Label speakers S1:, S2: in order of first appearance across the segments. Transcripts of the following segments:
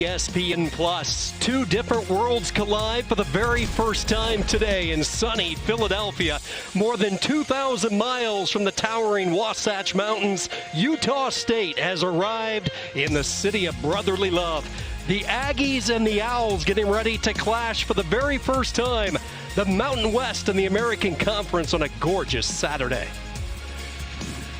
S1: ESPN Plus. Two different worlds collide for the very first time today in sunny Philadelphia. More than 2,000 miles from the towering Wasatch Mountains, Utah State has arrived in the city of brotherly love. The Aggies and the Owls getting ready to clash for the very first time. The Mountain West and the American Conference on a gorgeous Saturday.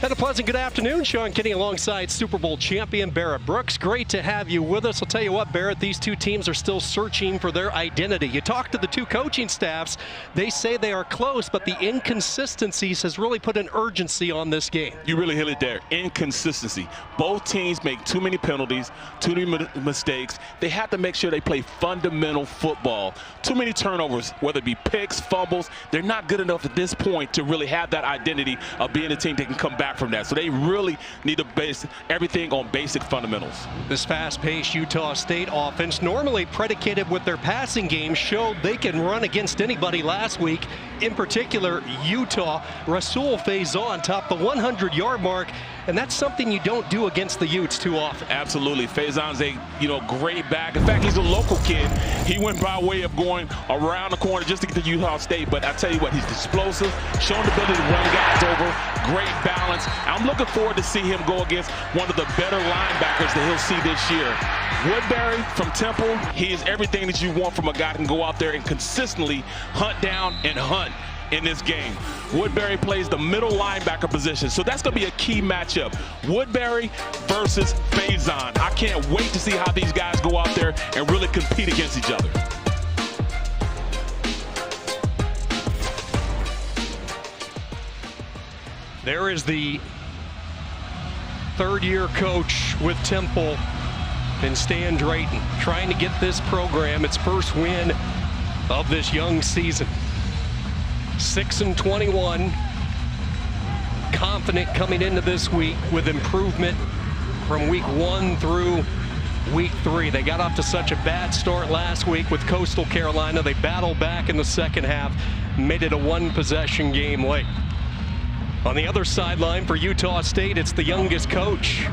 S1: And a pleasant good afternoon. Sean Kinney alongside Super Bowl champion Barrett Brooks. Great to have you with us. I'll tell you what, Barrett, these two teams are still searching for their identity. You talk to the two coaching staffs, they say they are close, but the inconsistencies has really put an urgency on this game.
S2: You really hit it there. Inconsistency. Both teams make too many penalties, too many mistakes. They have to make sure they play fundamental football. Too many turnovers, whether it be picks, fumbles. They're not good enough at this point to really have that identity of being a team that can come back from that. So they really need to base everything on basic fundamentals. This
S1: fast-paced Utah State offense, normally predicated with their passing game, showed they can run against anybody last week. In particular, Utah. Rasul Faison topped the 100-yard mark, and that's something you don't do against the Utes too often.
S2: Absolutely. Faison's a great back. In fact, he's a local kid. He went by way of going around the corner just to get to Utah State. But I tell you what, he's explosive, showing the ability to run guys over, great balance. I'm looking forward to see him go against one of the better linebackers that he'll see this year. Woodbury from Temple, he is everything that you want from a guy who can go out there and consistently hunt down and hunt in this game. Woodbury plays the middle linebacker position, so that's going to be a key matchup. Woodbury versus Faison. I can't wait to see how these guys go out there and really compete against each other.
S1: There is the third-year coach with Temple and Stan Drayton trying to get this program its first win of this young season. 6-21, confident coming into this week with improvement from week 1 through week 3. They got off to such a bad start last week with Coastal Carolina. They battled back in the second half, made it a one-possession game late. On the other sideline for Utah State, it's the youngest coach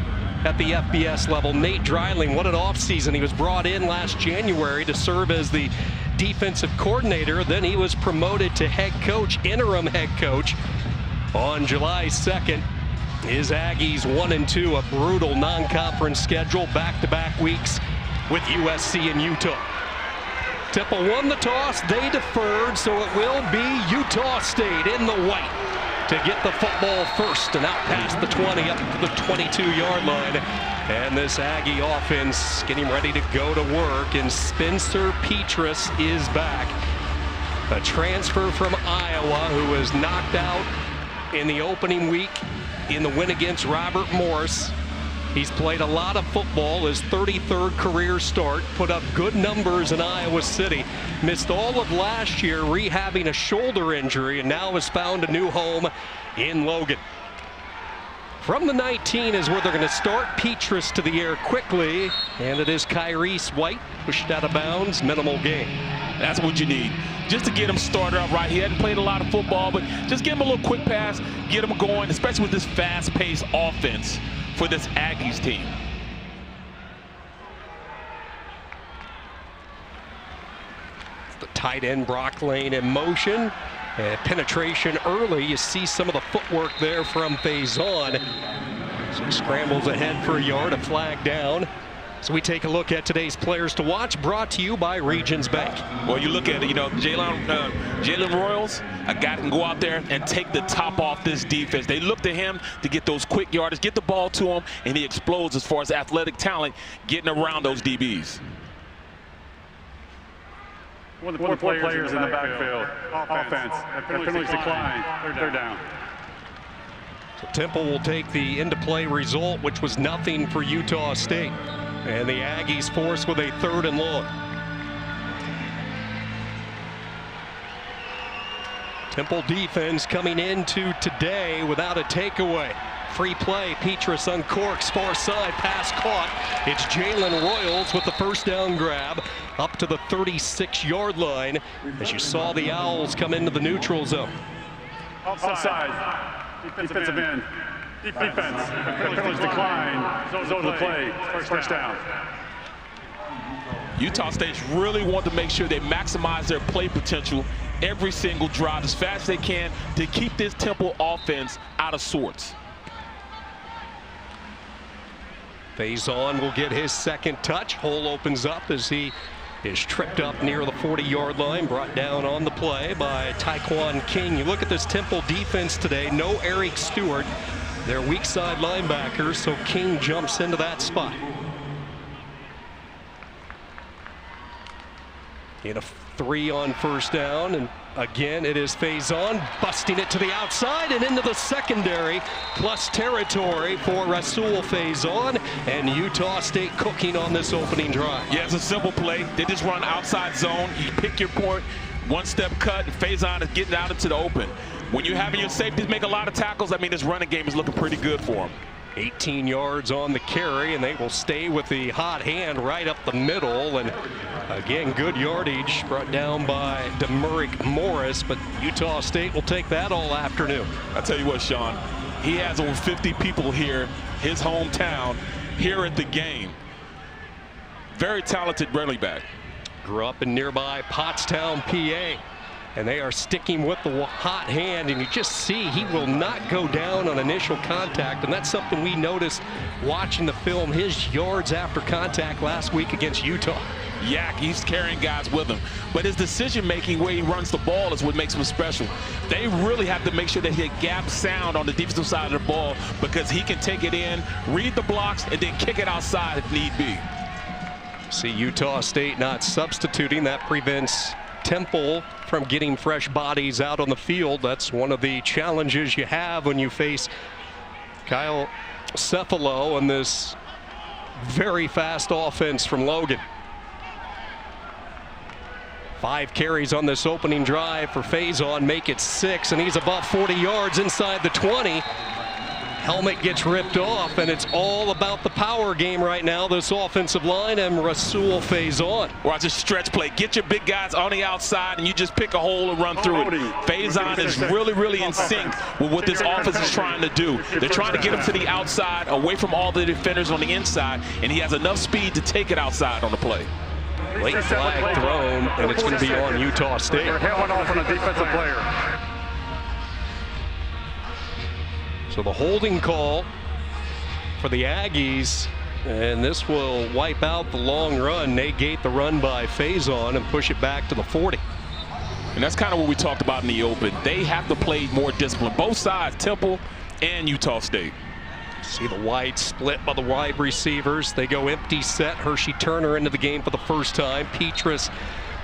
S1: at the FBS level, Nate Dreiling. What an offseason. He was brought in last January to serve as the defensive coordinator. Then he was promoted to head coach, interim head coach, on July 2nd. His Aggies 1-2, a brutal non-conference schedule, back-to-back weeks with USC and Utah. Temple won the toss, they deferred, so it will be Utah State in the white to get the football first and out past the 20 up to the 22-yard line. And this Aggie offense getting ready to go to work, and Spencer Petras is back. A transfer from Iowa who was knocked out in the opening week in the win against Robert Morris. He's played a lot of football, his 33rd career start, put up good numbers in Iowa City. Missed all of last year rehabbing a shoulder injury, and now has found a new home in Logan. From the 19 is where they're going to start. Petras to the air quickly, and it is Kyrese White pushed out of bounds. Minimal gain.
S2: That's what you need, just to get him started out right. He hadn't played a lot of football, but just give him a little quick pass, get him going, especially with this fast-paced offense for this Aggies team.
S1: The tight end Brock Lane in motion. Penetration early. You see some of the footwork there from Faison. So he scrambles ahead for a yard, a flag down. So we take a look at today's players to watch, brought to you by Regions Bank.
S2: Well, you look at it, Jalen Royals, a guy can go out there and take the top off this defense. They look to him to get those quick yardage, get the ball to him, and he explodes as far as athletic talent getting around those DBs.
S3: One of the four players in the backfield. Offense. Penalties decline. They're down.
S1: So Temple will take the into-play result, which was nothing for Utah State. And the Aggies forced with a 3rd and long. Temple defense coming into today without a takeaway. Free play, Petras uncorks, far side, pass caught. It's Jalen Royals with the first down grab up to the 36-yard line as you saw the Owls come into the neutral zone.
S3: Outside, defensive end. Defense. Penalties decline. Zone of the play. First down.
S2: Utah State really want to make sure they maximize their play potential every single drive as fast as they can to keep this Temple offense out of sorts.
S1: Faison will get his second touch. Hole opens up as he is tripped up near the 40-yard line, brought down on the play by Taekwon King. You look at this Temple defense today, no Eric Stewart. They're weak side linebackers, so King jumps into that spot. In a 3 on first down, and again it is Faison busting it to the outside and into the secondary, plus territory for Rasul Faison, and Utah State cooking on this opening drive.
S2: Yeah, it's a simple play. They just run outside zone. You pick your point, one-step cut, and Faison is getting out into the open. When you're having your safeties make a lot of tackles, I mean, this running game is looking pretty good for them.
S1: 18 yards on the carry, and they will stay with the hot hand right up the middle. And again, good yardage brought down by Demuric Morris, but Utah State will take that all afternoon.
S2: I tell you what, Sean, he has over 50 people here, his hometown, here at the game. Very talented running back.
S1: Grew up in nearby Pottstown, PA. And they are sticking with the hot hand, and you just see he will not go down on initial contact, and that's something we noticed watching the film, his yards after contact last week against Utah.
S2: Yak, he's carrying guys with him, but his decision-making where he runs the ball is what makes him special. They really have to make sure that he gap sound on the defensive side of the ball, because he can take it in, read the blocks, and then kick it outside if need be.
S1: See Utah State not substituting. That prevents Temple from getting fresh bodies out on the field. That's one of the challenges you have when you face Kyle Cefalo and this very fast offense from Logan. 5 carries on this opening drive for Faison, make it 6, and he's above 40 yards inside the 20. Helmet gets ripped off, and it's all about the power game right now, this offensive line, and Rasul Faison.
S2: Watch a stretch play. Get your big guys on the outside, and you just pick a hole and run through it. Faison is really in sync with what this offense is trying to do. They're trying to get him to the outside, away from all the defenders on the inside, and he has enough speed to take it outside on the play.
S1: Late flag thrown, and it's going to be on Utah State.
S3: They're held off on a defensive player.
S1: So the holding call for the Aggies, and this will wipe out the long run, negate the run by Faison, and push it back to the 40.
S2: And that's kind of what we talked about in the open. They have to play more discipline, both sides, Temple and Utah State.
S1: See the wide split by the wide receivers. They go empty set. Hershey Turner into the game for the first time. Petrus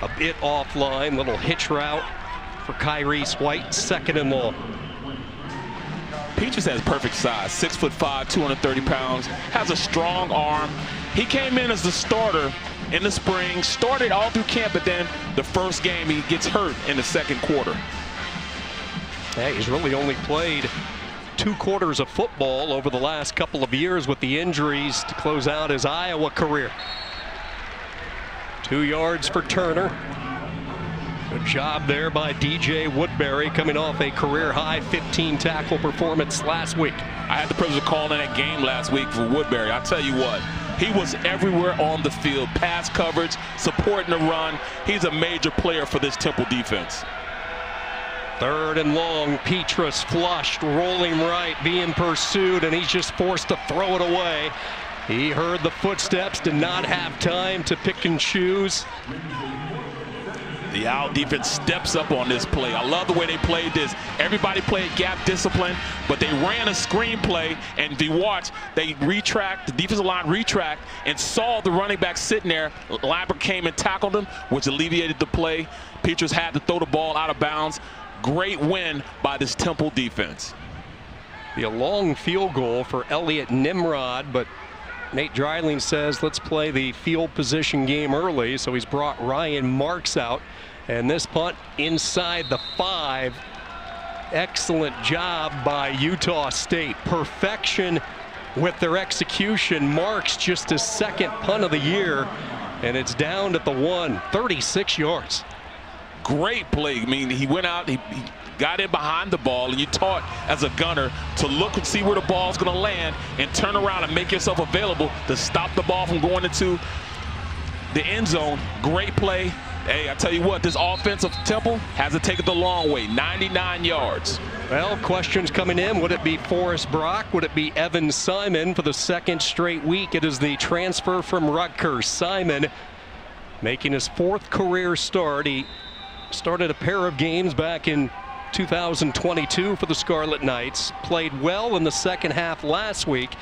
S1: a bit offline, little hitch route for Kyrese White, second and long.
S2: Petrus has perfect size, 6'5", 230 pounds, has a strong arm. He came in as the starter in the spring, started all through camp, but then the first game he gets hurt in the second quarter.
S1: Yeah, he's really only played 2 quarters of football over the last couple of years with the injuries to close out his Iowa career. 2 yards for Turner. Good job there by DJ Woodbury, coming off a career-high 15 tackle performance last week.
S2: I had the privilege of calling that game last week for Woodbury. I'll tell you what, he was everywhere on the field, pass coverage, supporting the run. He's a major player for this Temple defense.
S1: 3rd and long, Petrus flushed, rolling right, being pursued, and he's just forced to throw it away. He heard the footsteps, did not have time to pick and choose.
S2: The Owl defense steps up on this play. I love the way they played this. Everybody played gap discipline, but they ran a screen play, and if you watch, they retract, the defensive line retract, and saw the running back sitting there. Linebacker came and tackled him, which alleviated the play. Petrus had to throw the ball out of bounds. Great win by this Temple defense.
S1: A long field goal for Elliot Nimrod, but Nate Dreiling says let's play the field position game early, so he's brought Ryan Marks out, and this punt inside the 5. Excellent job by Utah State. Perfection with their execution. Marks just his 2nd punt of the year, and it's down at the 1, 36 yards.
S2: Great play. I mean, he went out, he got in behind the ball, and you taught as a gunner to look and see where the ball's going to land and turn around and make yourself available to stop the ball from going into the end zone. Great play. Hey, I tell you what, this offensive Temple has to take it the long way, 99 yards.
S1: Well, questions coming in. Would it be Forrest Brock? Would it be Evan Simon for the second straight week? It is the transfer from Rutgers. Simon making his 4th career start. He started a pair of games back in 2022 for the Scarlet Knights. Played well in the second half last week.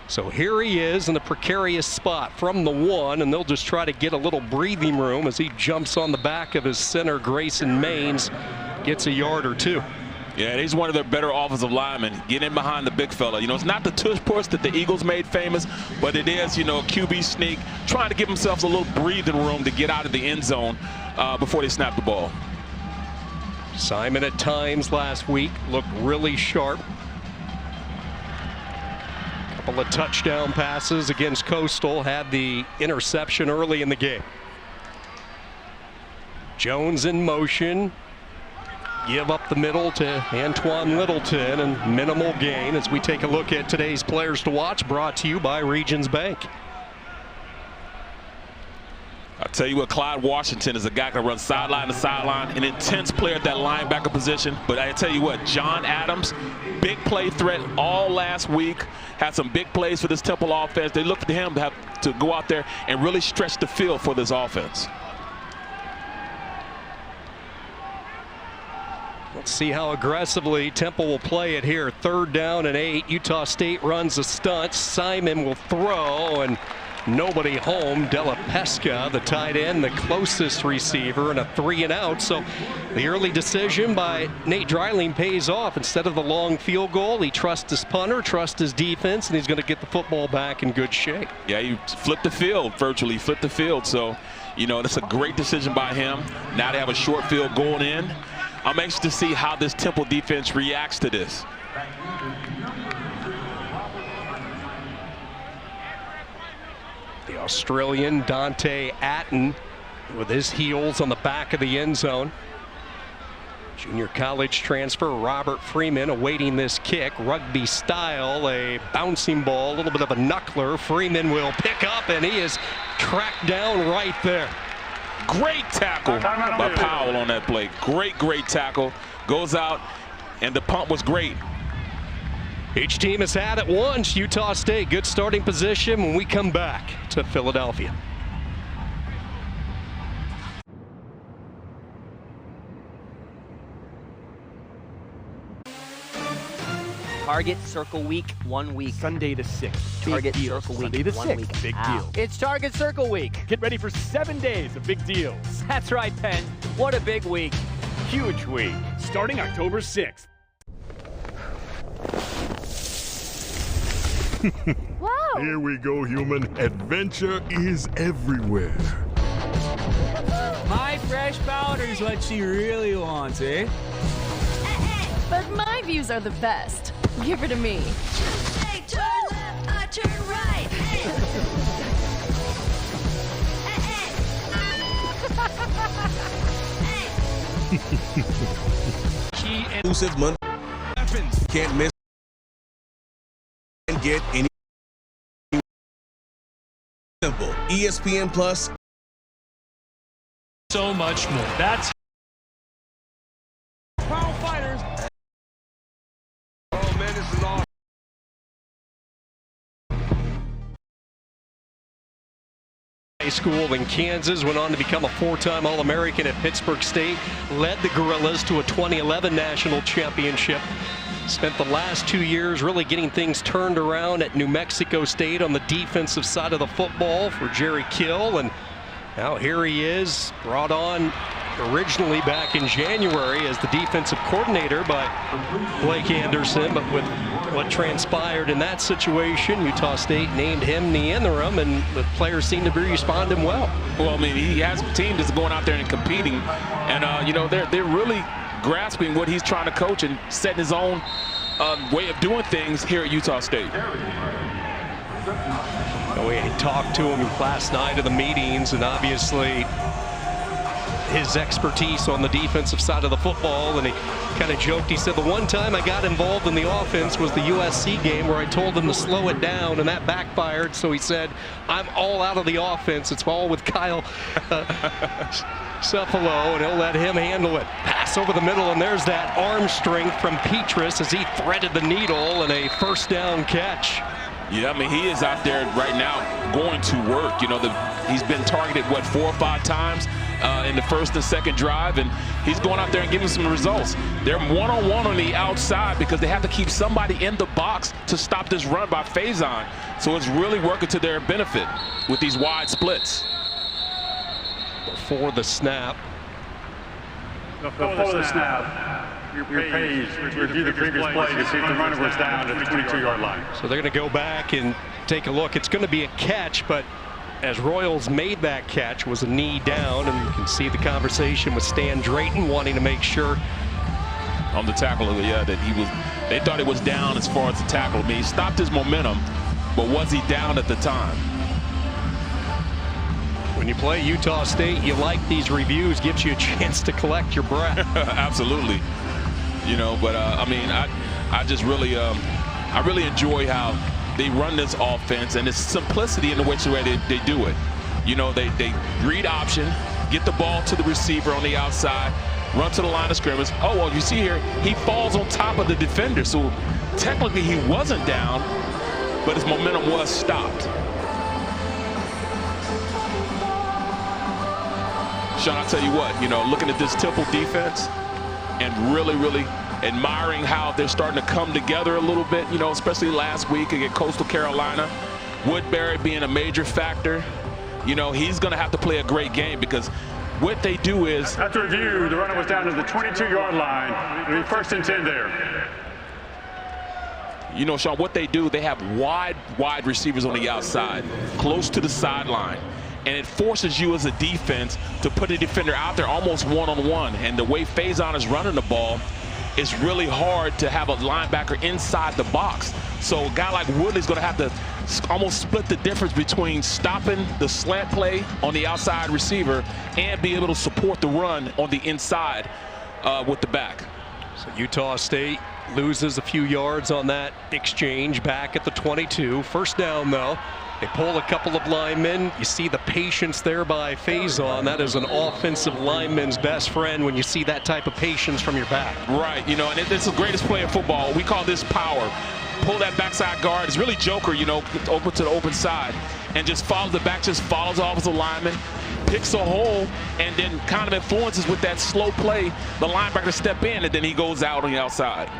S1: So here he is in a precarious spot from the 1, and they'll just try to get a little breathing room as he jumps on the back of his center, Grayson Maines, gets a yard or 2.
S2: Yeah, he's one of their better offensive linemen. Get in behind the big fella. You know, it's not the tush push that the Eagles made famous, but it is, you know, a QB sneak, trying to give themselves a little breathing room to get out of the end zone before they snap the ball.
S1: Simon at times last week looked really sharp. Couple of touchdown passes against Coastal, had the interception early in the game. Jones in motion. Give up the middle to Antoine Littleton, and minimal gain as we take a look at today's players to watch, brought to you by Regions Bank.
S2: I'll tell you what, Clyde Washington is a guy that can run sideline to sideline, an intense player at that linebacker position. But I tell you what, John Adams, big play threat all last week, had some big plays for this Temple offense. They look to him to go out there and really stretch the field for this offense.
S1: Let's see how aggressively Temple will play it here. 3rd down and 8. Utah State runs a stunt. Simon will throw, and nobody home. Della Pesca, the tight end, the closest receiver, and a 3-and-out. So the early decision by Nate Dreiling pays off. Instead of the long field goal, he trusts his punter, trusts his defense, and he's going to get the football back in good shape.
S2: Yeah, you flipped the field, virtually flipped the field. So, you know, that's a great decision by him. Now they have a short field going in. I'm anxious to see how this Temple defense reacts to this.
S1: The Australian Dante Atten with his heels on the back of the end zone. Junior college transfer Robert Freeman awaiting this kick. Rugby style, a bouncing ball, a little bit of a knuckler. Freeman will pick up, and he is tracked down right there.
S2: Great tackle by Powell on that play. Great tackle. Goes out, and the pump was great.
S1: Each team has had it once. Utah State, good starting position when we come back to Philadelphia.
S4: Target Circle Week, 1 week.
S5: Sunday the 6th.
S4: Target
S5: Big deals.
S4: Circle Week,
S5: Sunday the
S4: 1
S5: 6th.
S4: week.
S5: Big
S4: Wow.
S5: deal.
S4: It's Target Circle Week.
S5: Get ready for 7 days of big deals.
S4: That's right, Penn. What a big week.
S5: Huge week. Starting October 6th.
S6: Whoa! Here we go, human. Adventure is everywhere.
S7: My fresh powder's what she really wants, eh?
S8: But my views are the best. Give her to me.
S9: Hey, turn left, I turn right. Hey.
S10: Key exclusive Monday. Can't miss and get any simple. ESPN Plus.
S7: So much more. That's Power Fighters.
S10: Oh man, this is awesome.
S1: High school in Kansas, went on to become a 4-time All-American at Pittsburgh State, led the Gorillas to a 2011 national championship. Spent the last 2 years really getting things turned around at New Mexico State on the defensive side of the football for Jerry Kill, and now here he is, brought on originally back in January as the defensive coordinator by Blake Anderson, but with what transpired in that situation, Utah State named him the interim, and the players seem to be responding well.
S2: Well, I mean, he has a team that's going out there and competing, and you know, they're really grasping what he's trying to coach and setting his own way of doing things here at Utah State.
S1: We talked to him last night at the meetings, and obviously his expertise on the defensive side of the football, and he kind of joked. He said, the one time I got involved in the offense was the USC game where I told him to slow it down, and that backfired. So he said, I'm all out of the offense. It's all with Kyle Cephalo, and he'll let him handle it. Pass over the middle, and there's that arm strength from Petrus as he threaded the needle, and a first down catch.
S2: Yeah, I mean, he is out there right now going to work. You know, he's been targeted, what, 4 or 5 times in the first and second drive, and he's going out there and giving some results. They're one-on-one on the outside because they have to keep somebody in the box to stop this run by Faison. So it's really working to their benefit with these wide splits.
S1: Before the snap.
S3: Before the snap, your page review the previous play to see if the runner was down at the 22-yard line.
S1: So they're going to go back and take a look. It's going to be a catch, but as Royals made that catch, was a knee down, and you can see the conversation with Stan Drayton wanting to make sure
S2: on the tackle, yeah, that they thought it was down as far as the tackle. I mean, he stopped his momentum, but was he down at the time?
S1: When you play Utah State, you like these reviews, gives you a chance to collect your breath.
S2: Absolutely. You know, but I mean, I just really, I really enjoy how they run this offense and its simplicity in the way they do it. You know, they read option, get the ball to the receiver on the outside, run to the line of scrimmage. Oh, well, you see here, he falls on top of the defender. So technically he wasn't down, but his momentum was stopped. Sean, I'll tell you what, you know, looking at this Temple defense and really, really admiring how they're starting to come together a little bit, you know, especially last week against Coastal Carolina. Woodbury being a major factor. You know, he's going to have to play a great game because what they do is...
S3: After review, the runner was down to the 22-yard line. It'll be first and 10 there.
S2: You know, Sean, what they do, they have wide receivers on the outside, close to the sideline. And it forces you as a defense to put a defender out there almost one-on-one. And the way Faison is running the ball, it's really hard to have a linebacker inside the box. So a guy like Woodley's going to have to almost split the difference between stopping the slant play on the outside receiver and be able to support the run on the inside with the back.
S1: So Utah State loses a few yards on that exchange back at the 22. First down, though. They pull a couple of linemen. You see the patience there by Faison. That is an offensive lineman's best friend when you see that type of patience from your back.
S2: Right, you know, and it's the greatest play in football. We call this power. Pull that backside guard. It's really Joker, you know, open to the open side. And just follow the back, just follows the offensive lineman, picks a hole, and then kind of influences with that slow play the linebacker to step in, and then he goes out on the outside.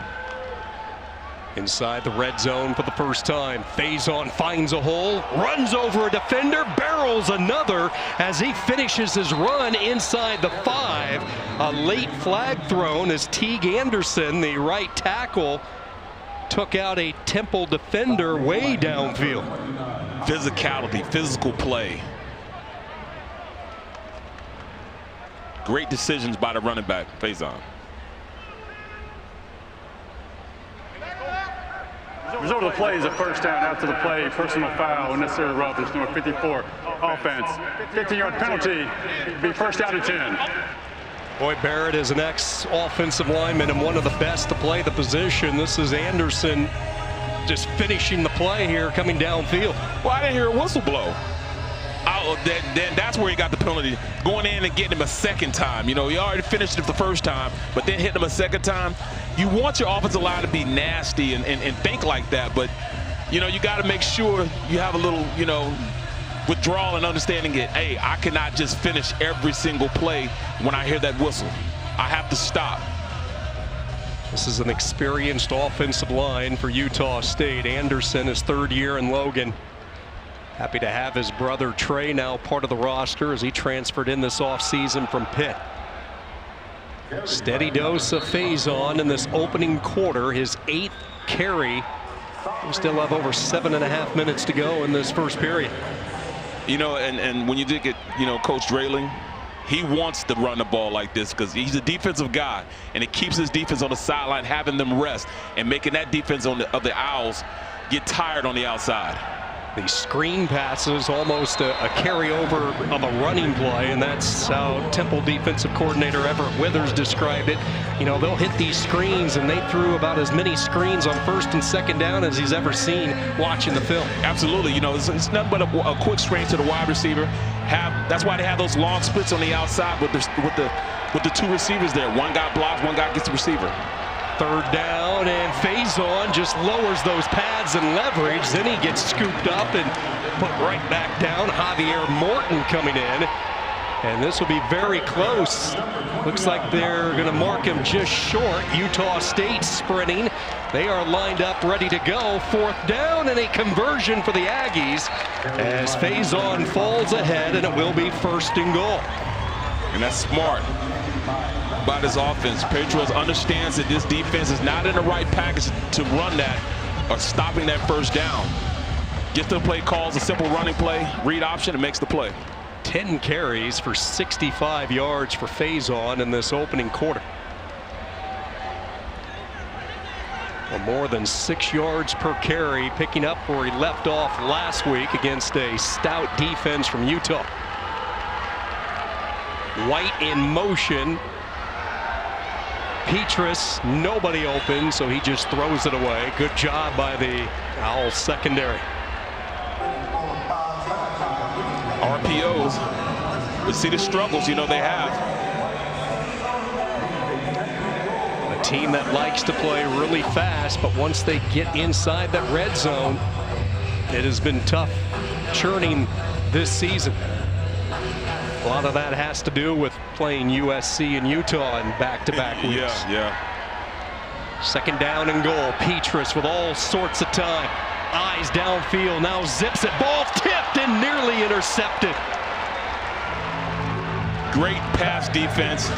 S1: Inside the red zone for the first time. Faison finds a hole, runs over a defender, barrels another as he finishes his run inside the 5. A late flag thrown as Teague Anderson, the right tackle, took out a Temple defender way downfield.
S2: Physicality, physical play. Great decisions by the running back, Faison.
S3: Result of the play is a first down. After the play, personal foul, unnecessary roughness, number 54, offense. 15-yard penalty, be first down and 10.
S1: Boy, Barrett is an ex-offensive lineman and one of the best to play the position. This is Anderson just finishing the play here, coming downfield.
S2: Well, I didn't hear a whistle blow. Then that's where he got the penalty, going in and getting him a second time. You know, he already finished it the first time, but then hitting him a second time. You want your offensive line to be nasty and think like that, but, you know, you got to make sure you have a little, you know, withdrawal and understanding it. Hey, I cannot just finish every single play when I hear that whistle. I have to stop.
S1: This is an experienced offensive line for Utah State. Anderson is third year in Logan. Happy to have his brother Trey now part of the roster as he transferred in this offseason from Pitt. Steady dose of Faison in this opening quarter, his 8th carry. We still have over 7.5 minutes to go in this first period.
S2: You know, and when you did get, you know, Coach Drayling, he wants to run the ball like this because he's a defensive guy, and it keeps his defense on the sideline, having them rest and making that defense of the Owls get tired on the outside.
S1: The screen passes, almost a carryover of a running play, and that's how Temple defensive coordinator Everett Withers described it. You know, they'll hit these screens, and they threw about as many screens on first and second down as he's ever seen watching the film.
S2: Absolutely. You know, it's nothing but a quick screen to the wide receiver. That's why they have those long splits on the outside with the two receivers there. One guy blocks, one guy gets the receiver.
S1: Third down, and Faison just lowers those pads and leverage. Then he gets scooped up and put right back down. Javier Morton coming in. And this will be very close. Looks like they're going to mark him just short. Utah State sprinting. They are lined up, ready to go. Fourth down and a conversion for the Aggies as Faison falls ahead, and it will be first and goal.
S2: And that's smart by this offense. Patriots understands that this defense is not in the right package to run that or stopping that first down. Gets to the play, calls a simple running play, read option, and makes the play.
S1: 10 carries for 65 yards for Faison in this opening quarter. Well, more than 6 yards per carry, picking up where he left off last week against a stout defense from Utah. White in motion. Petrus, nobody open, so he just throws it away. Good job by the Owls secondary.
S2: RPOs, but see the struggles, you know, they have.
S1: A team that likes to play really fast, but once they get inside that red zone, it has been tough churning this season. A lot of that has to do with playing USC and Utah in back-to-back weeks.
S2: Yeah.
S1: Second down and goal. Petrus with all sorts of time. Eyes downfield, now zips it. Ball tipped and nearly intercepted.
S2: Great pass defense.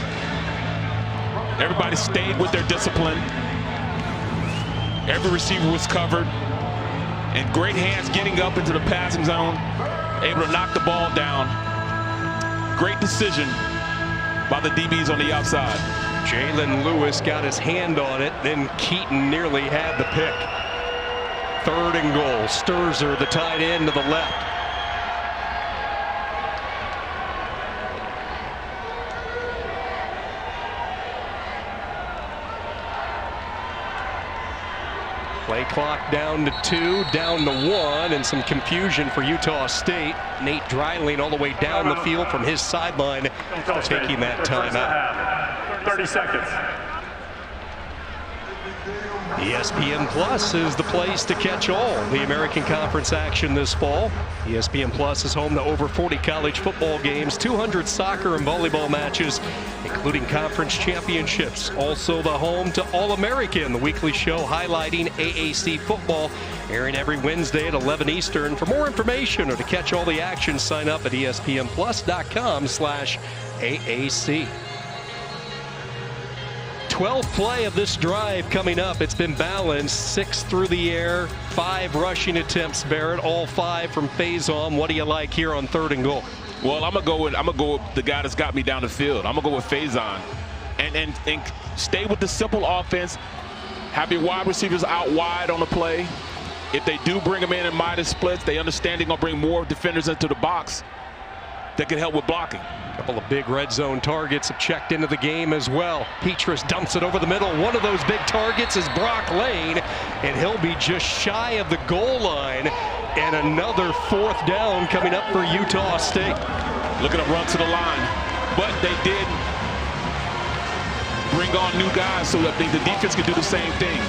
S2: Everybody stayed with their discipline. Every receiver was covered. And great hands getting up into the passing zone. Able to knock the ball down. Great decision by the DBs on the outside.
S1: Jalen Lewis got his hand on it, then Keaton nearly had the pick. Third and goal. Sturzer, the tight end, to the left. Play clock down to 2, down to 1, and some confusion for Utah State. Nate Dreiling all the way down the field from his sideline, taking that timeout.
S3: 30 seconds.
S1: ESPN Plus is the place to catch all the American Conference action this fall. ESPN Plus is home to over 40 college football games, 200 soccer and volleyball matches, including conference championships. Also the home to All-American, the weekly show highlighting AAC football, airing every Wednesday at 11 Eastern. For more information or to catch all the action, sign up at espnplus.com/AAC. 12th play of this drive coming up. It's been balanced. 6 through the air, 5 rushing attempts, Barrett, all 5 from Faison. What do you like here on third and goal?
S2: Well, I'm gonna go with the guy that's got me down the field. I'm gonna go with Faison, and stay with the simple offense. Have your wide receivers out wide on the play. If they do bring them in Midas splits, they understand they're gonna bring more defenders into the box that can help with blocking.
S1: A couple of big red zone targets have checked into the game as well. Petrus dumps it over the middle. One of those big targets is Brock Lane, and he'll be just shy of the goal line. And another fourth down coming up for Utah State.
S2: Looking to run to the line, but they did bring on new guys so that the defense could do the same thing.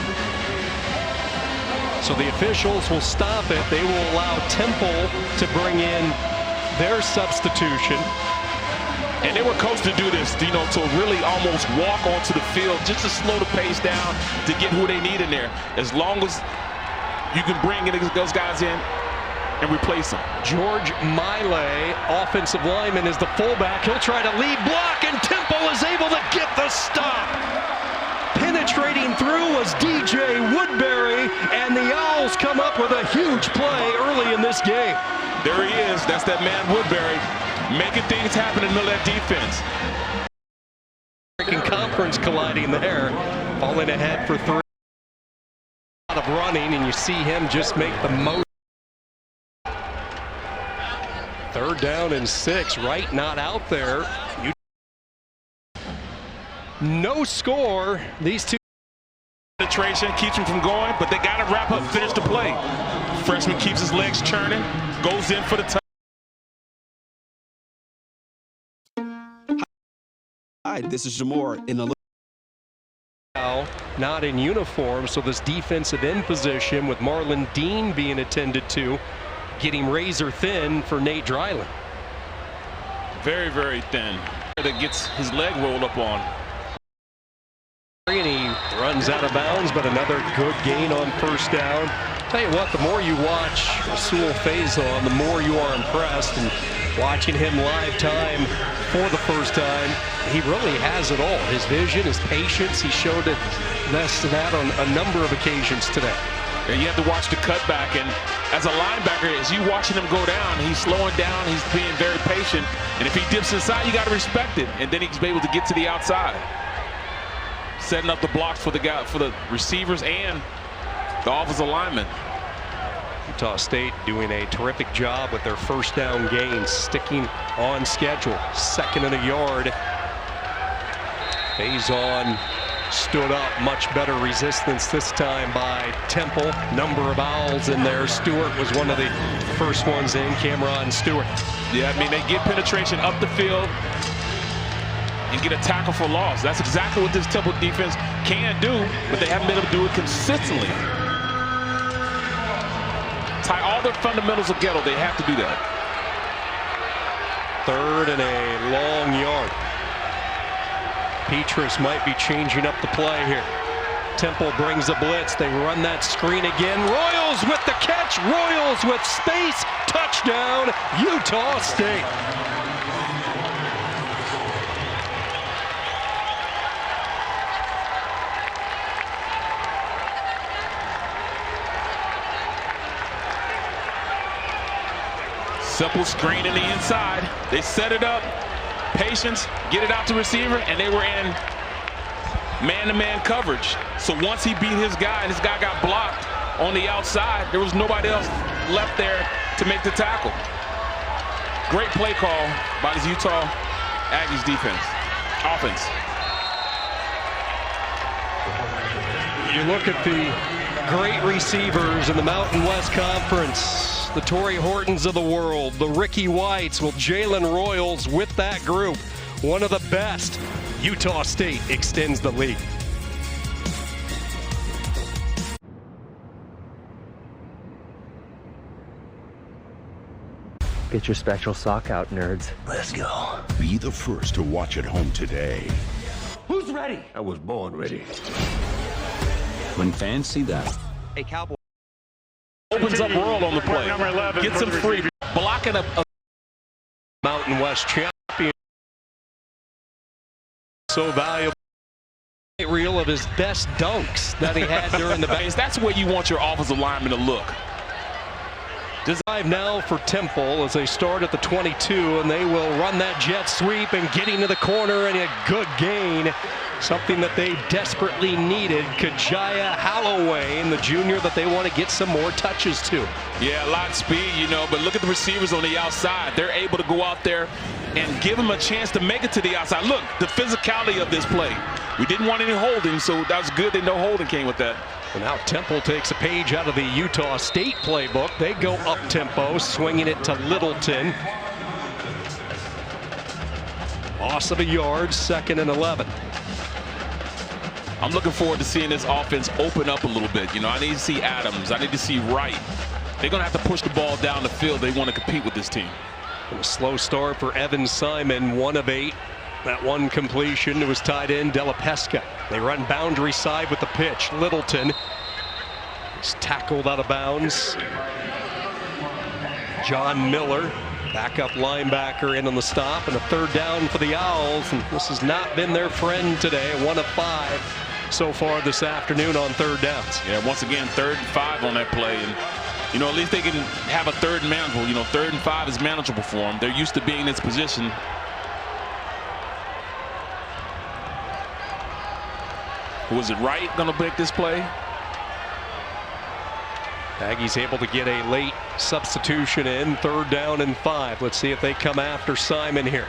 S1: So the officials will stop it. They will allow Temple to bring in their substitution.
S2: And they were coached to do this, you know, to really almost walk onto the field just to slow the pace down to get who they need in there. As long as you can bring those guys in and replace them.
S1: George Miley, offensive lineman, is the fullback. He'll try to lead block, and Temple is able to get the stop. Penetrating through was DJ Woodbury, and the Owls come up with a huge play early in this game.
S2: There he is. That's that man Woodbury, making things happen in the middle of that defense.
S1: American Conference colliding there, falling ahead for 3. A lot of running, and you see him just make the most. 3rd down and 6. Wright not out there. No score. These two.
S2: Penetration keeps him from going, but they got to wrap up, finish the play. Freshman keeps his legs churning, goes in for the touch.
S11: Hi, this is Jamor in the.
S1: Not in uniform, so this defensive end position with Marlon Dean being attended to, getting razor thin for Nate Dryland.
S2: Very, very thin. That gets his leg rolled up on.
S1: And he runs out of bounds, but another good gain on 1st down. Tell you what, the more you watch Rasul Faison, the more you are impressed. And watching him live time for the first time, he really has it all. His vision, his patience, he showed it less than that on a number of occasions today.
S2: And you have to watch the cutback, and as a linebacker, as you watching him go down, he's slowing down, he's being very patient, and if he dips inside, you got to respect it, and then he's able to get to the outside. Setting up the blocks for the receivers and the offensive linemen.
S1: Utah State doing a terrific job with their 1st down gains, sticking on schedule. 2nd and a yard. Faison stood up, much better resistance this time by Temple. Number of owls in there. Stewart was one of the first ones in, Cameron Stewart.
S2: Yeah, I mean, they get penetration up the field and get a tackle for loss. That's exactly what this Temple defense can do, but they haven't been able to do it consistently. Tie all their fundamentals together, they have to do that.
S1: 3rd and a long yard. Petrus might be changing up the play here. Temple brings a blitz. They run that screen again. Royals with the catch. Royals with space. Touchdown, Utah State.
S2: Simple screen in the inside. They set it up. Patience, get it out to receiver, and they were in man-to-man coverage. So once he beat his guy and his guy got blocked on the outside, there was nobody else left there to make the tackle. Great play call by this Utah Aggies offense.
S1: You look at the great receivers in the Mountain West Conference. The Torrey Hortons of the world, the Ricky Whites, well, Jalen Royals with that group, one of the best. Utah State extends the lead.
S4: Get your special sock out, nerds.
S6: Let's go. Be the first to watch at home today.
S7: Who's ready?
S6: I was born ready.
S11: When fans see that.
S4: Hey, Cowboy.
S2: Opens up world on the play.
S3: Number 11,
S2: gets him free. Blocking a
S1: Mountain West champion. So valuable. Reel of his best dunks that he had during the base.
S2: That's where you want your offensive lineman to look.
S1: Drive now for Temple as they start at the 22, and they will run that jet sweep and get into the corner, and a good gain. Something that they desperately needed. Kajaya Halloway, the junior that they want to get some more touches to.
S2: Yeah, a lot of speed, but look at the receivers on the outside. They're able to go out there and give them a chance to make it to the outside. Look, the physicality of this play. We didn't want any holding, so that was good that no holding came with that.
S1: And now Temple takes a page out of the Utah State playbook. They go up-tempo, swinging it to Littleton. Loss of a yard, 2nd and 11.
S2: I'm looking forward to seeing this offense open up a little bit. I need to see Adams. I need to see Wright. They're going to have to push the ball down the field. They want to compete with this team.
S1: And a slow start for Evan Simon, 1 of 8. That one completion, it was tied in Della Pesca. They run boundary side with the pitch. Littleton is tackled out of bounds. John Miller, backup linebacker, in on the stop, and a 3rd down for the Owls. And this has not been their friend today. 1 of 5 so far this afternoon on 3rd downs.
S2: Yeah, once again, 3rd and 5 on that play. And, at least they can have a 3rd and manageable. 3rd and 5 is manageable for them. They're used to being in this position. Was it Wright going to make this play?
S1: Aggies able to get a late substitution in, 3rd down and 5. Let's see if they come after Simon here.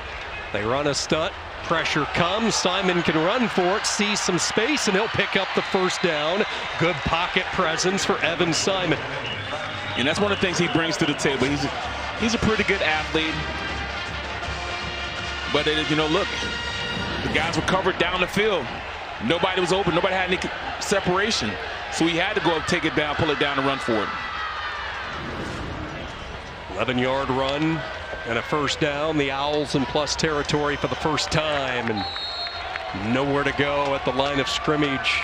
S1: They run a stunt, pressure comes, Simon can run for it, sees some space, and he'll pick up the 1st down. Good pocket presence for Evan Simon.
S2: And that's one of the things he brings to the table. He's a pretty good athlete. But, you know, look, the guys were covered down the field. Nobody was open. Nobody had any separation. So he had to go up, take it down, pull it down, and run for it.
S1: 11-yard run and a 1st down. The Owls in plus territory for the first time, and nowhere to go at the line of scrimmage.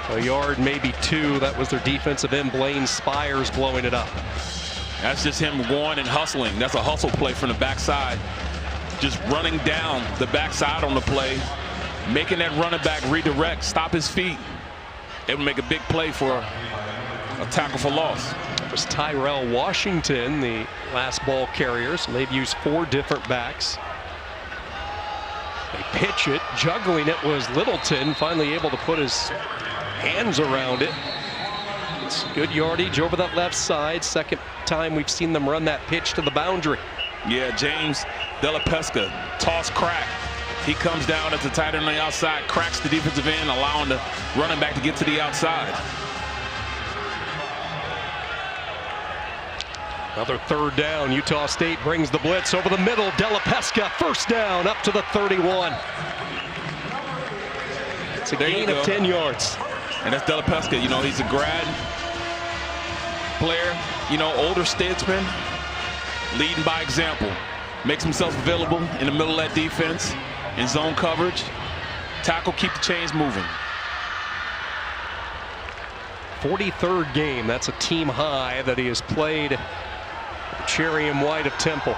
S1: A yard, maybe 2. That was their defensive end, Blaine Spires, blowing it up.
S2: That's just him going and hustling. That's a hustle play from the backside. Just running down the backside on the play, making that running back redirect, stop his feet. It would make a big play for a tackle for loss.
S1: It was Tyrell Washington, the last ball carrier, so they've used 4 different backs. They pitch it, juggling it was Littleton, finally able to put his hands around it. It's good yardage over that left side. 2nd time we've seen them run that pitch to the boundary.
S2: Yeah, James Della Pesca, toss crack. He comes down at the tight end on the outside, cracks the defensive end, allowing the running back to get to the outside.
S1: Another 3rd down. Utah State brings the blitz over the middle. Della Pesca, 1st down, up to the 31. It's a gain of 10 yards.
S2: And that's Della Pesca. You know, he's a grad player, you know, older statesman, leading by example. Makes himself available in the middle of that defense, in zone coverage. Tackle, keep the chains moving.
S1: 43rd game. That's a team high that he has played. Cherry and White of Temple.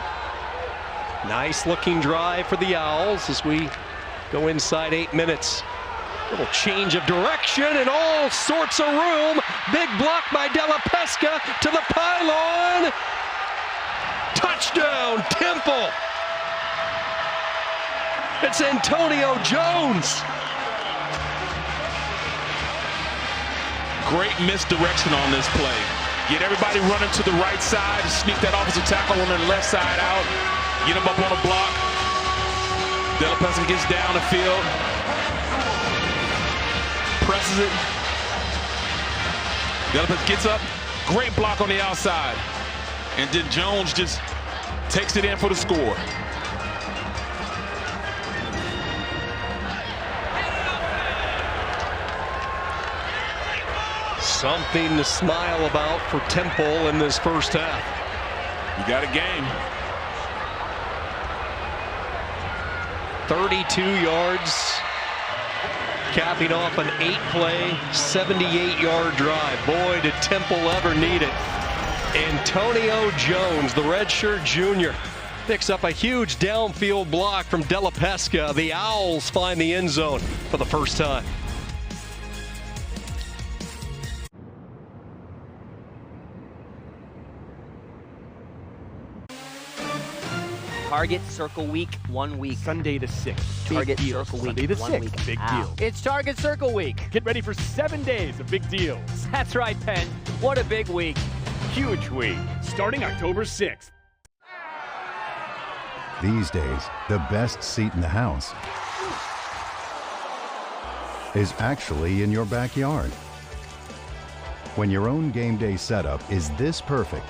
S1: Nice looking drive for the Owls as we go inside 8 minutes. Little change of direction and all sorts of room. Big block by Della Pesca to the pylon. Touchdown, Temple. It's Antonio Jones.
S2: Great misdirection on this play. Get everybody running to the right side, sneak that offensive tackle on the left side out, get him up on a block. Della Pesca gets down the field, presses it. Della Pesca gets up, great block on the outside. And then Jones just takes it in for the score.
S1: Something to smile about for Temple in this first half.
S2: You got a game.
S1: 32 yards, capping off an 8-play, 78-yard drive. Boy, did Temple ever need it. Antonio Jones, the redshirt junior, picks up a huge downfield block from Della Pesca. The Owls find the end zone for the first time.
S4: Target Circle Week, 1 week.
S5: Sunday the 6th.
S4: Target
S5: Big deals.
S4: Circle Week,
S5: Sunday the
S4: 1
S5: 6th.
S4: week.
S5: Big
S4: Ow.
S5: deal.
S7: It's Target Circle Week.
S5: Get ready for 7 days of big deals.
S7: That's right, Penn. What a big week.
S5: Huge week. Starting October 6th.
S12: These days, the best seat in the house is actually in your backyard. When your own game day setup is this perfect,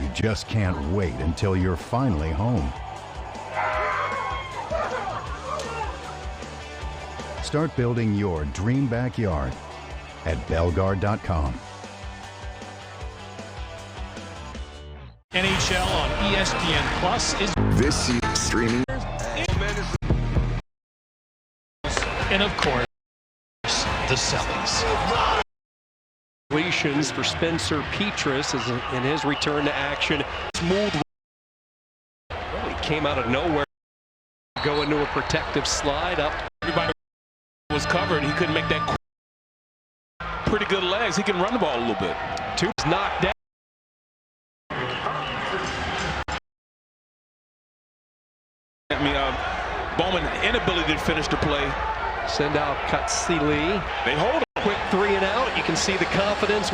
S12: you just can't wait until you're finally home. Start building your dream backyard at Belgard.com.
S13: NHL on ESPN Plus is
S6: this year's streaming.
S13: And of course, the Celtics.
S1: Congratulations for Spencer Petras in his return to action. Smooth. Well, he came out of nowhere. Go into a protective slide up.
S2: Everybody was covered. He couldn't make that. Pretty good legs. He can run the ball a little bit.
S1: Tubes knocked down.
S2: I mean, Bowman inability to finish the play.
S1: Send out Katsili.
S2: They hold him.
S1: Quick 3 and out. You can see the confidence.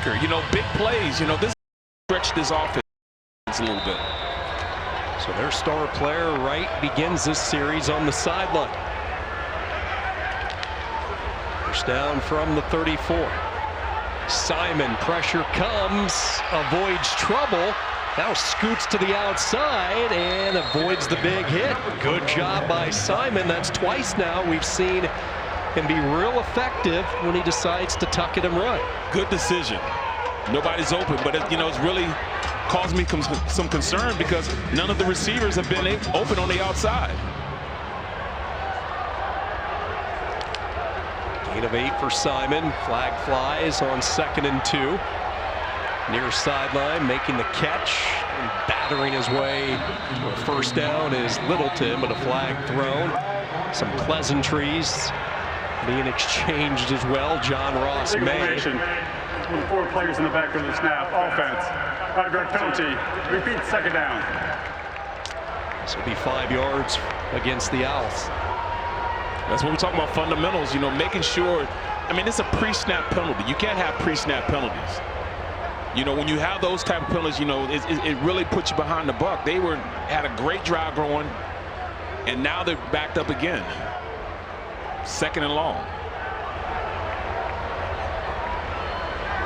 S2: playmaker. You know, big plays. You know, this stretched this offense a little bit.
S1: So their star player, Wright, begins this series on the sideline. First down from the 34. Simon, pressure comes, avoids trouble. Now scoots to the outside and avoids the big hit. Good job by Simon. That's twice now we've seen him be real effective when he decides to tuck it and run.
S2: Good decision. Nobody's open, but it, you know, it's really caused me some concern because none of the receivers have been open on the outside.
S1: Gain of 8 for Simon. Flag flies on 2nd and 2. Near sideline, making the catch and battering his way to a first down is Littleton, but a flag thrown. Some pleasantries being exchanged as well. John Ross May.
S3: With 4 players in the back of the snap. Offense. Out-of-guard penalty. Repeat, 2nd down.
S1: This will be 5 yards against the Owls.
S2: That's when we're talking about fundamentals, you know, making sure. I mean, it's a pre-snap penalty. You can't have pre-snap penalties. You know, when you have those type of penalties, you know, it really puts you behind the buck. They had a great drive going, and now they're backed up again. 2nd and long.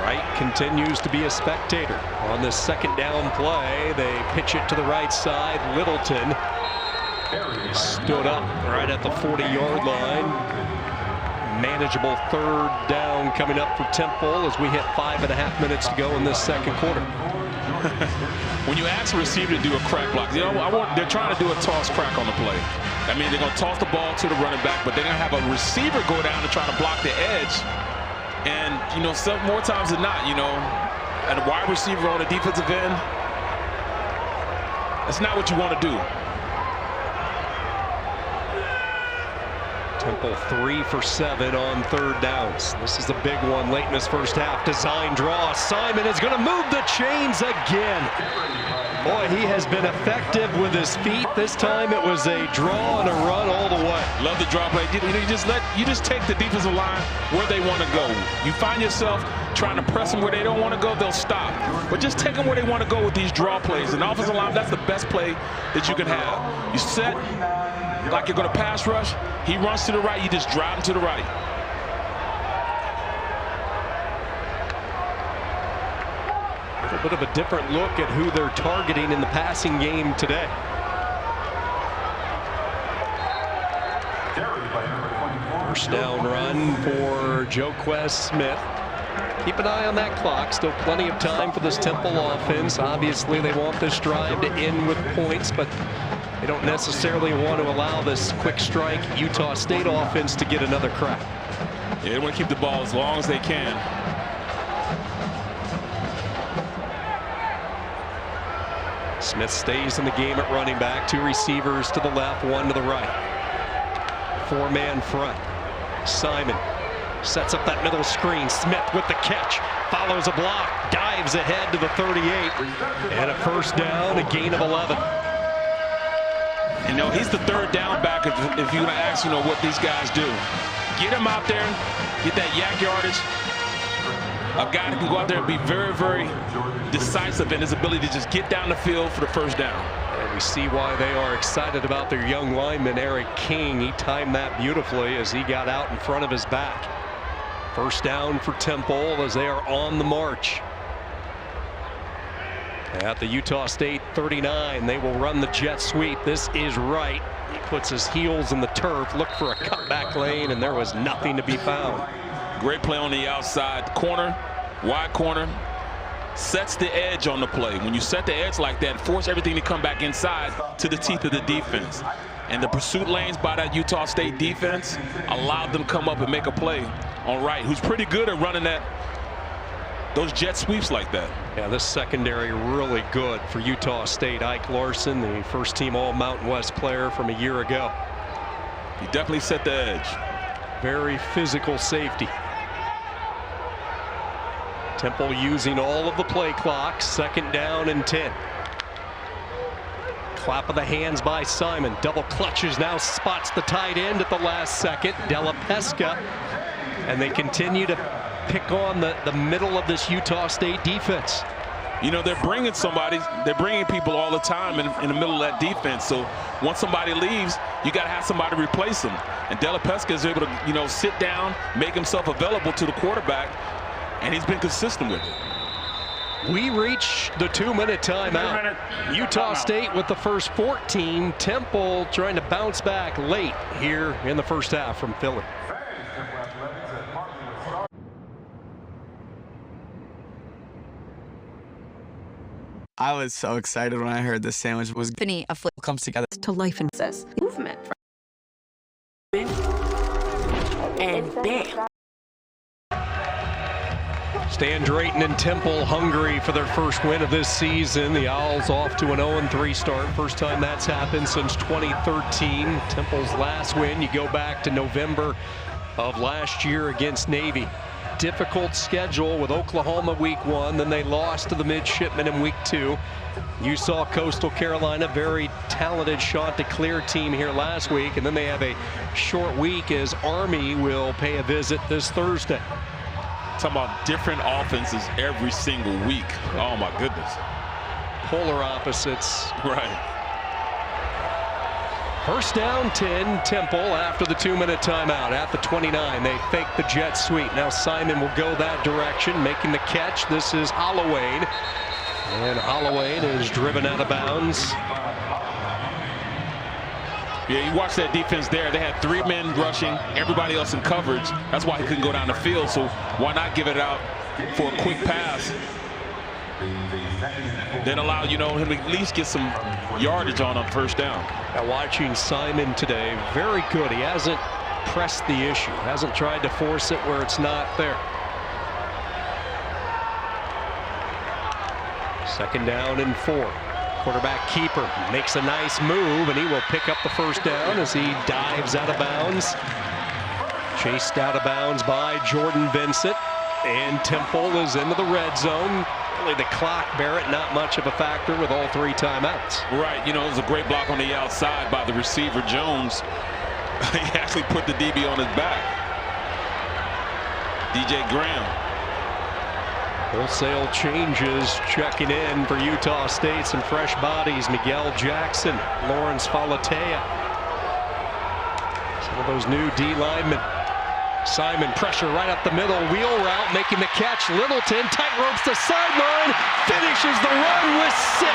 S1: Wright continues to be a spectator. On this 2nd down play, they pitch it to the right side. Littleton stood up right at the 40-yard line. Manageable 3rd down coming up for Temple as we hit 5.5 minutes to go in this 2nd quarter.
S2: When you ask a receiver to do a crack block, you know, they're trying to do a toss crack on the play. I mean, they're going to toss the ball to the running back, but they're going to have a receiver go down to try to block the edge. And, you know, some more times than not, you know, a wide receiver on the defensive end, that's not what you want to do.
S1: Temple 3 for 7 on 3rd downs. This is a big one late in this first half. Design draw. Simon is going to move the chains again. Boy, he has been effective with his feet. This time it was a draw and a run all the way.
S2: Love the draw play. You just take the defensive line where they want to go. You find yourself trying to press them where they don't want to go, they'll stop. But just take them where they want to go with these draw plays. And offensive line, that's the best play that you can have. You set like you're going to pass rush. He runs to the right, you just drive him to the right.
S1: A little bit of a different look at who they're targeting in the passing game today. First down run for Joquez Smith. Keep an eye on that clock. Still plenty of time for this Temple offense. Obviously, they want this drive to end with points, but they don't necessarily want to allow this quick strike Utah State offense to get another crack.
S2: Yeah, they want to keep the ball as long as they can.
S1: Smith stays in the game at running back. 2 receivers to the left, 1 to the right. 4-man front. Simon sets up that middle screen. Smith with the catch. Follows a block. Dives ahead to the 38. And a first down, a gain of 11.
S2: You know, he's the 3rd down back if you're going to ask, you know, what these guys do. Get him out there, get that yak yardage. A guy that can go out there and be very, very decisive in his ability to just get down the field for the first down.
S1: And we see why they are excited about their young lineman, Eric King. He timed that beautifully as he got out in front of his back. First down for Temple as they are on the march. At the Utah State 39, they will run the jet sweep. This is Wright. He puts his heels in the turf, looked for a cutback lane, and there was nothing to be found.
S2: Great play on the outside corner, wide corner. Sets the edge on the play. When you set the edge like that, force everything to come back inside to the teeth of the defense. And the pursuit lanes by that Utah State defense allowed them to come up and make a play on Wright, who's pretty good at running those jet sweeps like that.
S1: Yeah, this secondary really good for Utah State. Ike Larson, the first-team All-Mountain West player from a year ago.
S2: He definitely set the edge.
S1: Very physical safety. Temple using all of the play clock. 2nd down and 10. Clap of the hands by Simon. Double clutches, now spots the tight end at the last second. Della Pesca. And they continue to pick on the middle of this Utah State defense?
S2: You know, they're bringing people all the time in the middle of that defense. So once somebody leaves, you got to have somebody replace them. And Della Pesca is able to, you know, sit down, make himself available to the quarterback, and he's been consistent with it.
S1: We reach the 2-minute timeout. Utah State with the first 14. Temple trying to bounce back late here in the first half from Philly.
S14: I was so excited when I heard this sandwich was
S15: a flip
S14: comes together
S15: to life and says movement. And bam.
S1: Stan Drayton and Temple hungry for their first win of this season. The Owls off to an 0-3 start. First time that's happened since 2013. Temple's last win, you go back to November of last year against Navy. Difficult schedule with Oklahoma week 1, then they lost to the Midshipmen in week 2. You saw Coastal Carolina, very talented Chanticleer team here last week, and then they have a short week as Army will pay a visit this Thursday.
S2: Talking about different offenses every single week. Oh my goodness.
S1: Polar opposites.
S2: Right.
S1: First down 10, Temple after the 2-minute timeout at the 29. They fake the jet sweep. Now Simon will go that direction, making the catch. This is Holloway. And Holloway is driven out of bounds.
S2: Yeah, you watch that defense there. They had 3 men rushing, everybody else in coverage. That's why he couldn't go down the field. So why not give it out for a quick pass? Then allow, you know, him to at least get some yardage on first down.
S1: Now watching Simon today, very good. He hasn't pressed the issue, hasn't tried to force it where it's not there. Second down and 4. Quarterback keeper makes a nice move, and he will pick up the first down as he dives out of bounds. Chased out of bounds by Jordan Vincent, and Temple is into the red zone. Really the clock, Barrett, not much of a factor with all 3 timeouts.
S2: Right, you know, it was a great block on the outside by the receiver, Jones. He actually put the DB on his back. DJ Graham.
S1: Wholesale changes checking in for Utah State. Some fresh bodies. Miguel Jackson, Lawrence Falatea. Some of those new D linemen. Simon, pressure right up the middle, wheel route, making the catch. Littleton tight ropes the sideline, finishes the run with 6.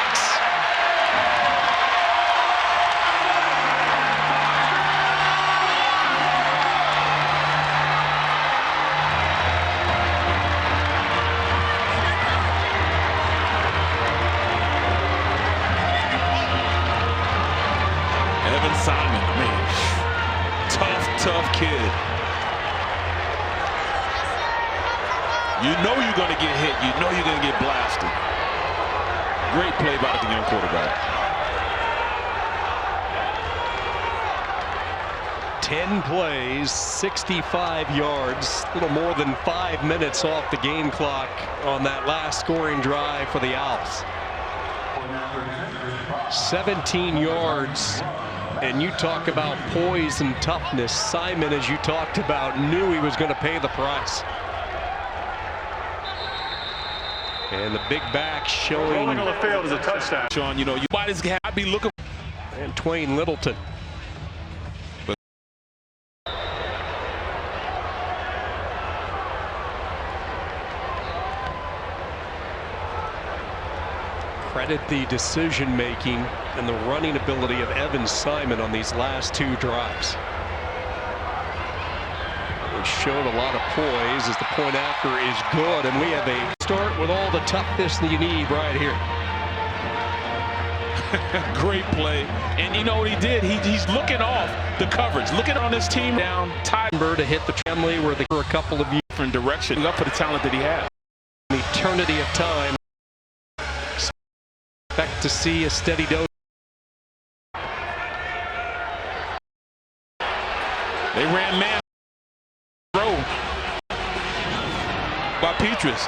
S2: Evan Simon, man, tough kid. You know you're going to get hit. You know you're going to get blasted. Great play by the young quarterback.
S1: 10 plays, 65 yards, a little more than 5 minutes off the game clock on that last scoring drive for the Owls. 17 yards, and you talk about poise and toughness. Simon, as you talked about, knew he was going to pay the price. And the big back showing.
S3: Rolling on the field is a touchdown.
S2: Sean, you know, you might be looking.
S1: And Twain Littleton. Credit the decision making and the running ability of Evan Simon on these last 2 drives. Showed a lot of poise as the point after is good, and we have a start with all the toughness that you need right here.
S2: Great play, and you know what he did? He's looking off the coverage, looking on his team down.
S1: Timber to hit the family where they were a couple of
S2: different directions up for the talent that he has.
S1: An eternity of time. Expect to see a steady dose.
S2: They ran man. By Petrus.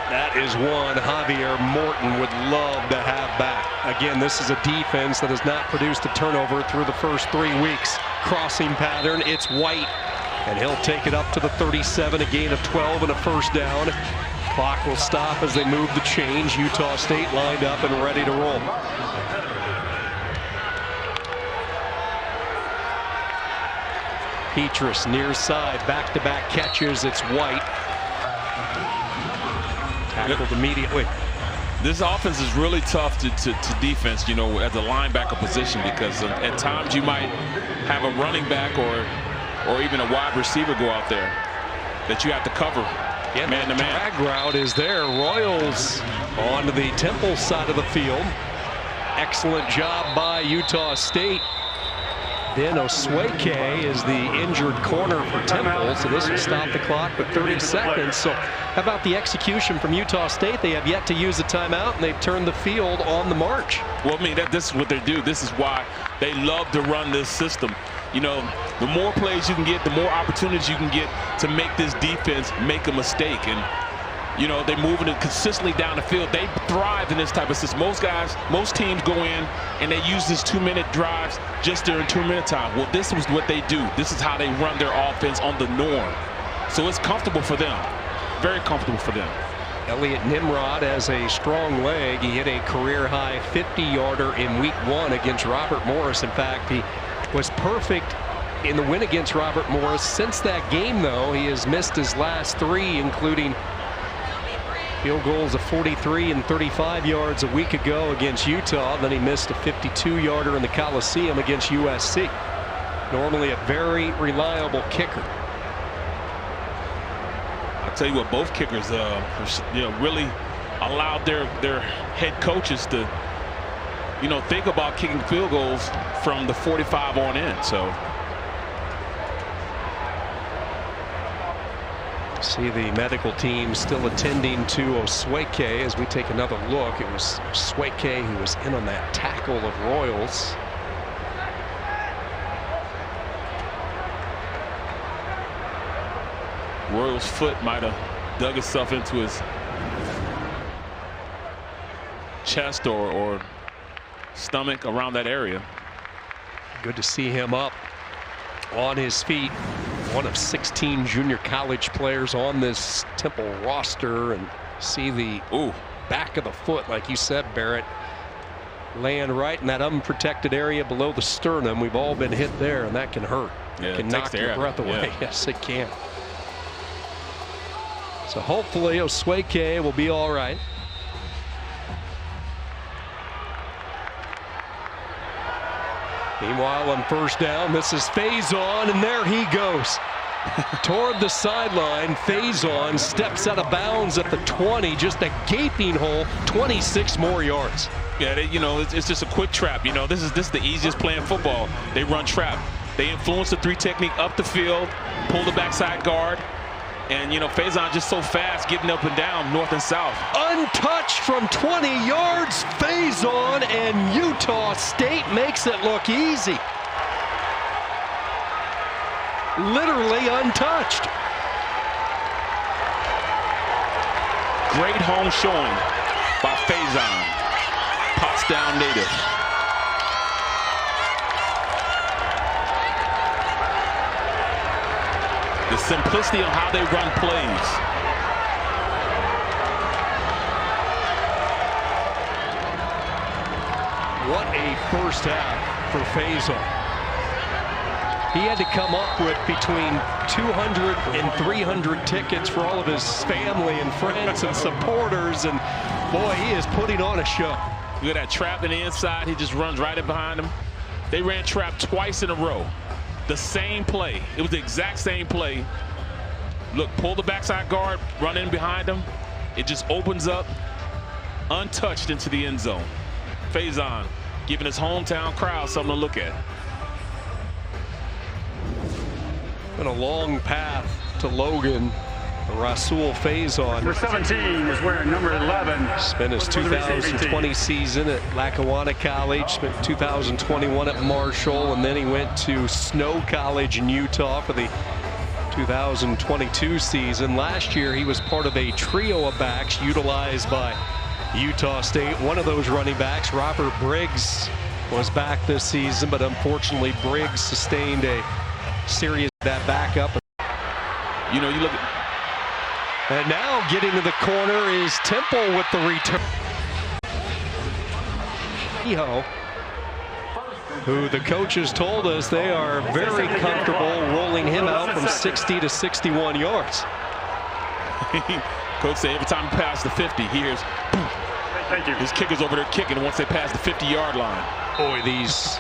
S1: That is one Javier Morton would love to have back. Again, this is a defense that has not produced a turnover through the first 3 weeks. Crossing pattern, it's White And he'll take it up to the 37, a gain of 12 and a first down. Clock will stop as they move the change. Utah State lined up and ready to roll. Petrus near side, back-to-back catches. It's White. Tackled immediately.
S2: This offense is really tough to defense, you know, as a linebacker position, because at times you might have a running back or even a wide receiver go out there that you have to cover.
S1: Yeah,
S2: man-to-man.
S1: Drag route is there. Royals onto the Temple side of the field. Excellent job by Utah State. Then Osweke is the injured corner for Temple, so this will stop the clock with 30 seconds. So how about the execution from Utah State? They have yet to use a timeout, and they've turned the field on the march.
S2: Well, I mean, this is what they do. This is why they love to run this system. You know, the more plays you can get, the more opportunities you can get to make this defense make a mistake. And, you know, they're moving it consistently down the field. They thrive in this type of system. Most teams go in and they use this 2-minute drives just during 2-minute time. Well, this was what they do. This is how they run their offense on the norm. So it's comfortable for them. Very comfortable for them.
S1: Elliot Nimrod has a strong leg. He hit a career-high 50-yarder in week 1 against Robert Morris. In fact, he was perfect in the win against Robert Morris. Since that game, though, he has missed his last 3, including field goals of 43 and 35 yards a week ago against Utah. Then he missed a 52-yarder in the Coliseum against USC. Normally a very reliable kicker.
S2: I'll tell you what, both kickers, you know, really allowed their head coaches to, you know, think about kicking field goals from the 45 on in. So
S1: see the medical team still attending to Osweke as we take another look. It was Osweke who was in on that tackle of Royals.
S2: Royals' foot might have dug itself into his chest or stomach, around that area.
S1: Good to see him up on his feet. One of 16 junior college players on this Temple roster, and see the back of the foot, like you said, Barrett, laying right in that unprotected area below the sternum. We've all been hit there, and that can hurt.
S2: Yeah,
S1: it can knock your breath away.
S2: Yeah.
S1: Yes, it can. So hopefully Osweke will be all right. Meanwhile, on first down, this is Faison, and there he goes. Toward the sideline, Faison steps out of bounds at the 20, just a gaping hole, 26 more yards.
S2: Yeah, you know, it's just a quick trap. You know, this is the easiest play in football. They run trap. They influence the 3 technique up the field, pull the backside guard. And, you know, Faison just so fast getting up and down north and south.
S1: Untouched from 20 yards, Faison, and Utah State makes it look easy. Literally untouched.
S2: Great home showing by Faison, Potsdam native. The simplicity of how they run plays.
S1: What a first half for Faison. He had to come up with between 200 and 300 tickets for all of his family and friends and supporters, and boy, he is putting on a show.
S2: Look at that trap in the inside. He just runs right in behind him. They ran trap twice in a row. The same play. It was the exact same play. Look, pull the backside guard, run in behind him. It just opens up, untouched into the end zone. Faison giving his hometown crowd something to look at.
S1: Been a long path to Logan. Rasul Faison.
S3: Number 17 is wearing number 11.
S1: Spent his 2020 season at Lackawanna College, spent 2021 at Marshall, and then he went to Snow College in Utah for the 2022 season. Last year, he was part of a trio of backs utilized by Utah State. One of those running backs, Robert Briggs, was back this season, but unfortunately, Briggs sustained a serious backup.
S2: You know, you look at...
S1: And now getting to the corner is Temple with the return. Iho, who the coaches told us they are very comfortable rolling him out from 60 to 61 yards.
S2: Coach said every time he passes the 50, here's
S3: Thank you.
S2: His kicker's over there kicking once they pass the 50-yard line.
S1: Boy, these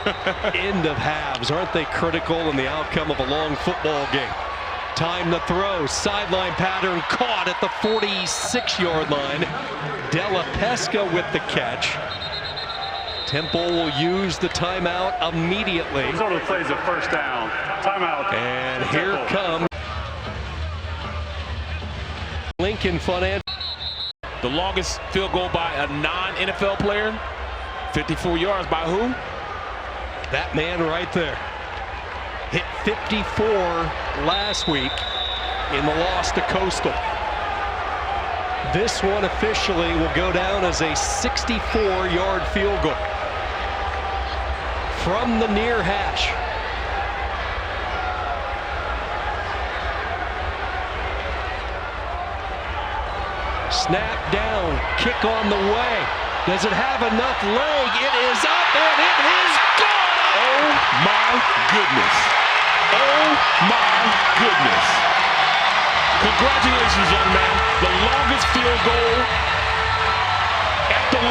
S1: end of halves, aren't they critical in the outcome of a long football game? Time to throw, sideline pattern caught at the 46-yard line. Della Pesca with the catch. Temple will use the timeout immediately.
S3: These are the plays of first down. Timeout.
S1: And here comes Lincoln Financial.
S2: The longest field goal by a non-NFL player. 54 yards by who?
S1: That man right there. Hit 54 last week in the loss to Coastal. This one officially will go down as a 64-yard field goal from the near hash. Snap down, kick on the way. Does it have enough leg? It is up and it is gone!
S2: Oh my goodness. Oh my goodness. Congratulations, young man. The longest field goal at the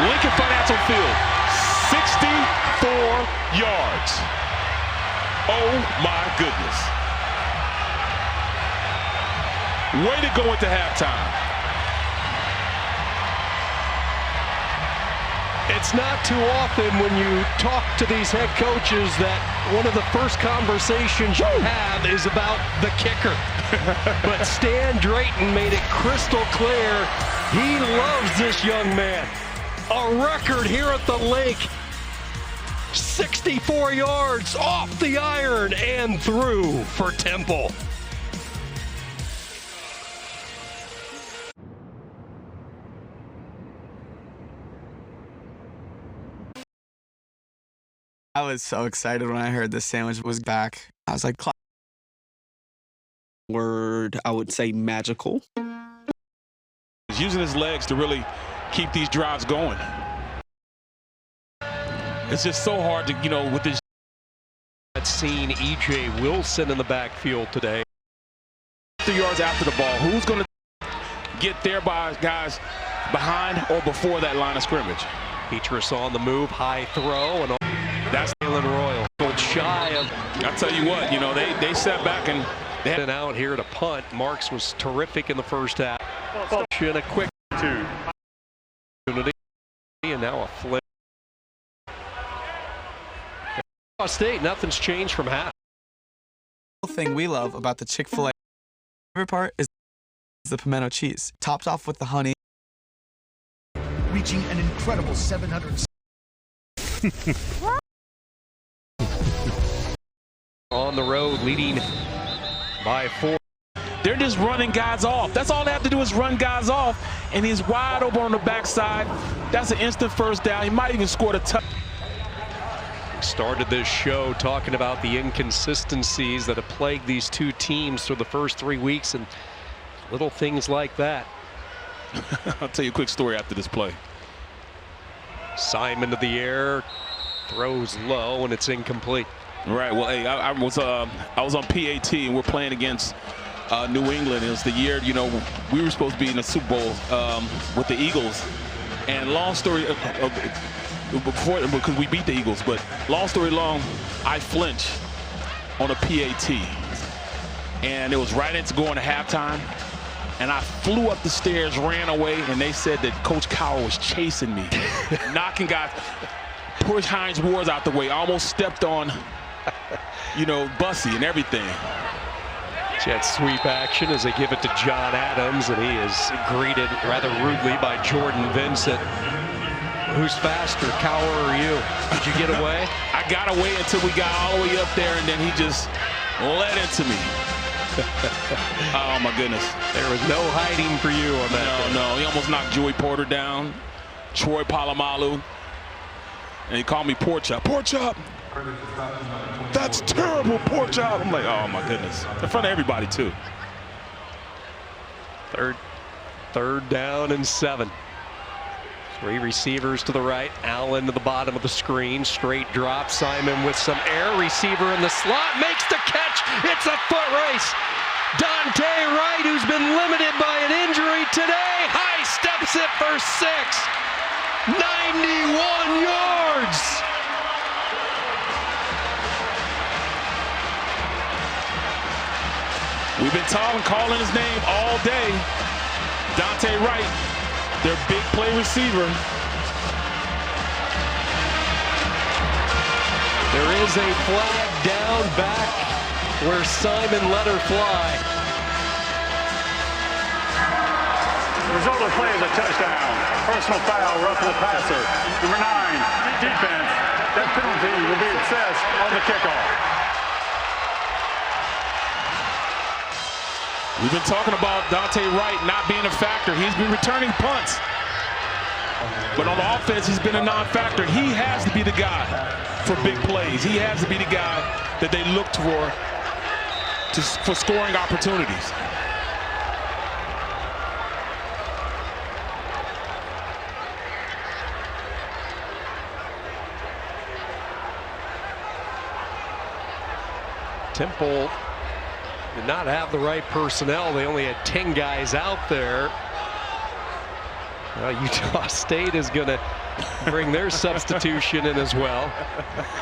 S2: Lincoln Financial Field. 64 yards. Oh my goodness. Way to go into halftime.
S1: It's not too often when you talk to these head coaches that one of the first conversations you have is about the kicker. But Stan Drayton made it crystal clear he loves this young man. A record here at the lake. 64 yards off the iron and through for Temple.
S14: I was so excited when I heard this sandwich was back. I was like,
S11: word, I would say magical.
S2: He's using his legs to really keep these drives going. It's just so hard to, you know, with this.
S1: I've seen E.J. Wilson in the backfield today.
S2: 3 yards after the ball, who's going to get their guys behind or before that line of scrimmage?
S1: Petrus on the move, high throw, and that's Jalen Royal. Shy of.
S2: I'll tell you what, you know, they sat back and they had
S1: out here to punt. Marks was terrific in the first half. And a quick opportunity, and now a flip. State, nothing's changed from half.
S14: The thing we love about the Chick-fil-A favorite part is the pimento cheese, topped off with the honey.
S16: Reaching an incredible 700.
S1: On the road, leading by 4.
S2: They're just running guys off. That's all they have to do is run guys off, and he's wide open on the backside. That's an instant first down. He might even score a touchdown.
S1: Started this show talking about the inconsistencies that have plagued these two teams through the first 3 weeks and little things like that.
S2: I'll tell you a quick story after this play.
S1: Simon to the air, throws low, and it's incomplete.
S2: Right. Well, hey, I was on PAT, and we're playing against New England. It was the year, you know, we were supposed to be in the Super Bowl with the Eagles. And long story before, because we beat the Eagles, but long story long, I flinched on a PAT, and it was right into going to halftime. And I flew up the stairs, ran away, and they said that Coach Cowher was chasing me, knocking guys, push Hines Ward out the way, almost stepped on, you know, Bussy and everything.
S1: Jet sweep action as they give it to John Adams, and he is greeted rather rudely by Jordan Vincent. Who's faster, Cowher or you? Did you get away?
S2: I got away until we got all the way up there, and then he just led into me. Oh my goodness.
S1: There was no hiding for you on that.
S2: No, he almost knocked Joey Porter down, Troy Polamalu, and he called me Pork Chop. Pork Chop! That's terrible, poor child. I'm like, oh my goodness. In front of everybody too.
S1: Third down and 7. 3 receivers to the right, Allen to the bottom of the screen, straight drop, Simon with some air, receiver in the slot, makes the catch, it's a foot race. Dante Wright, who's been limited by an injury today, high steps it for 6, 91 yards.
S2: We've been calling his name all day. Dante Wright, their big play receiver.
S1: There is a flag down back where Simon let her fly.
S3: The result of the play is a touchdown. Personal foul, roughing the passer. Number 9, defense. That penalty will be assessed on the kickoff.
S2: We've been talking about Dante Wright not being a factor. He's been returning punts. But on the offense, he's been a non-factor. He has to be the guy for big plays. He has to be the guy that they look for scoring opportunities.
S1: Temple did not have the right personnel. They only had 10 guys out there. Utah State is going to bring their substitution in as well.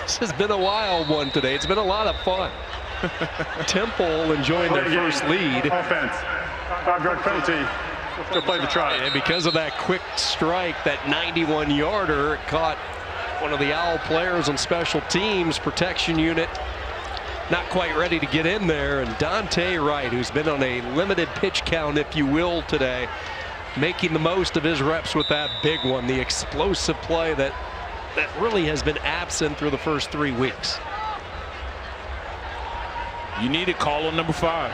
S1: This has been a wild one today. It's been a lot of fun. Temple enjoying their first lead.
S3: Offense. 5-yard penalty. Still play the try.
S1: And because of that quick strike, that 91-yarder caught one of the Owl players on special teams, protection unit. Not quite ready to get in there, and Dante Wright, who's been on a limited pitch count, if you will, today, making the most of his reps with that big one, the explosive play that really has been absent through the first 3 weeks.
S2: You need to call on number 5.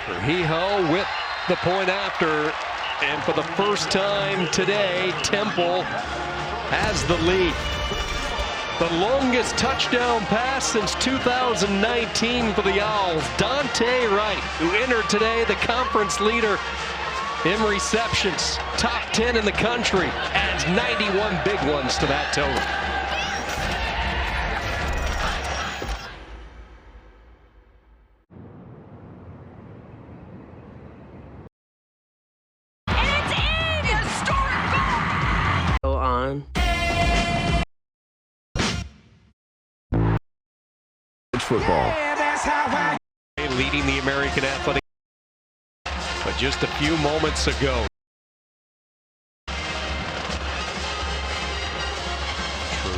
S1: Trujillo with the point after, and for the first time today, Temple has the lead. The longest touchdown pass since 2019 for the Owls. Dante Wright, who entered today the conference leader in receptions, top 10 in the country, adds 91 big ones to that total.
S6: Football.
S1: Leading the American Athletic, but just a few moments ago.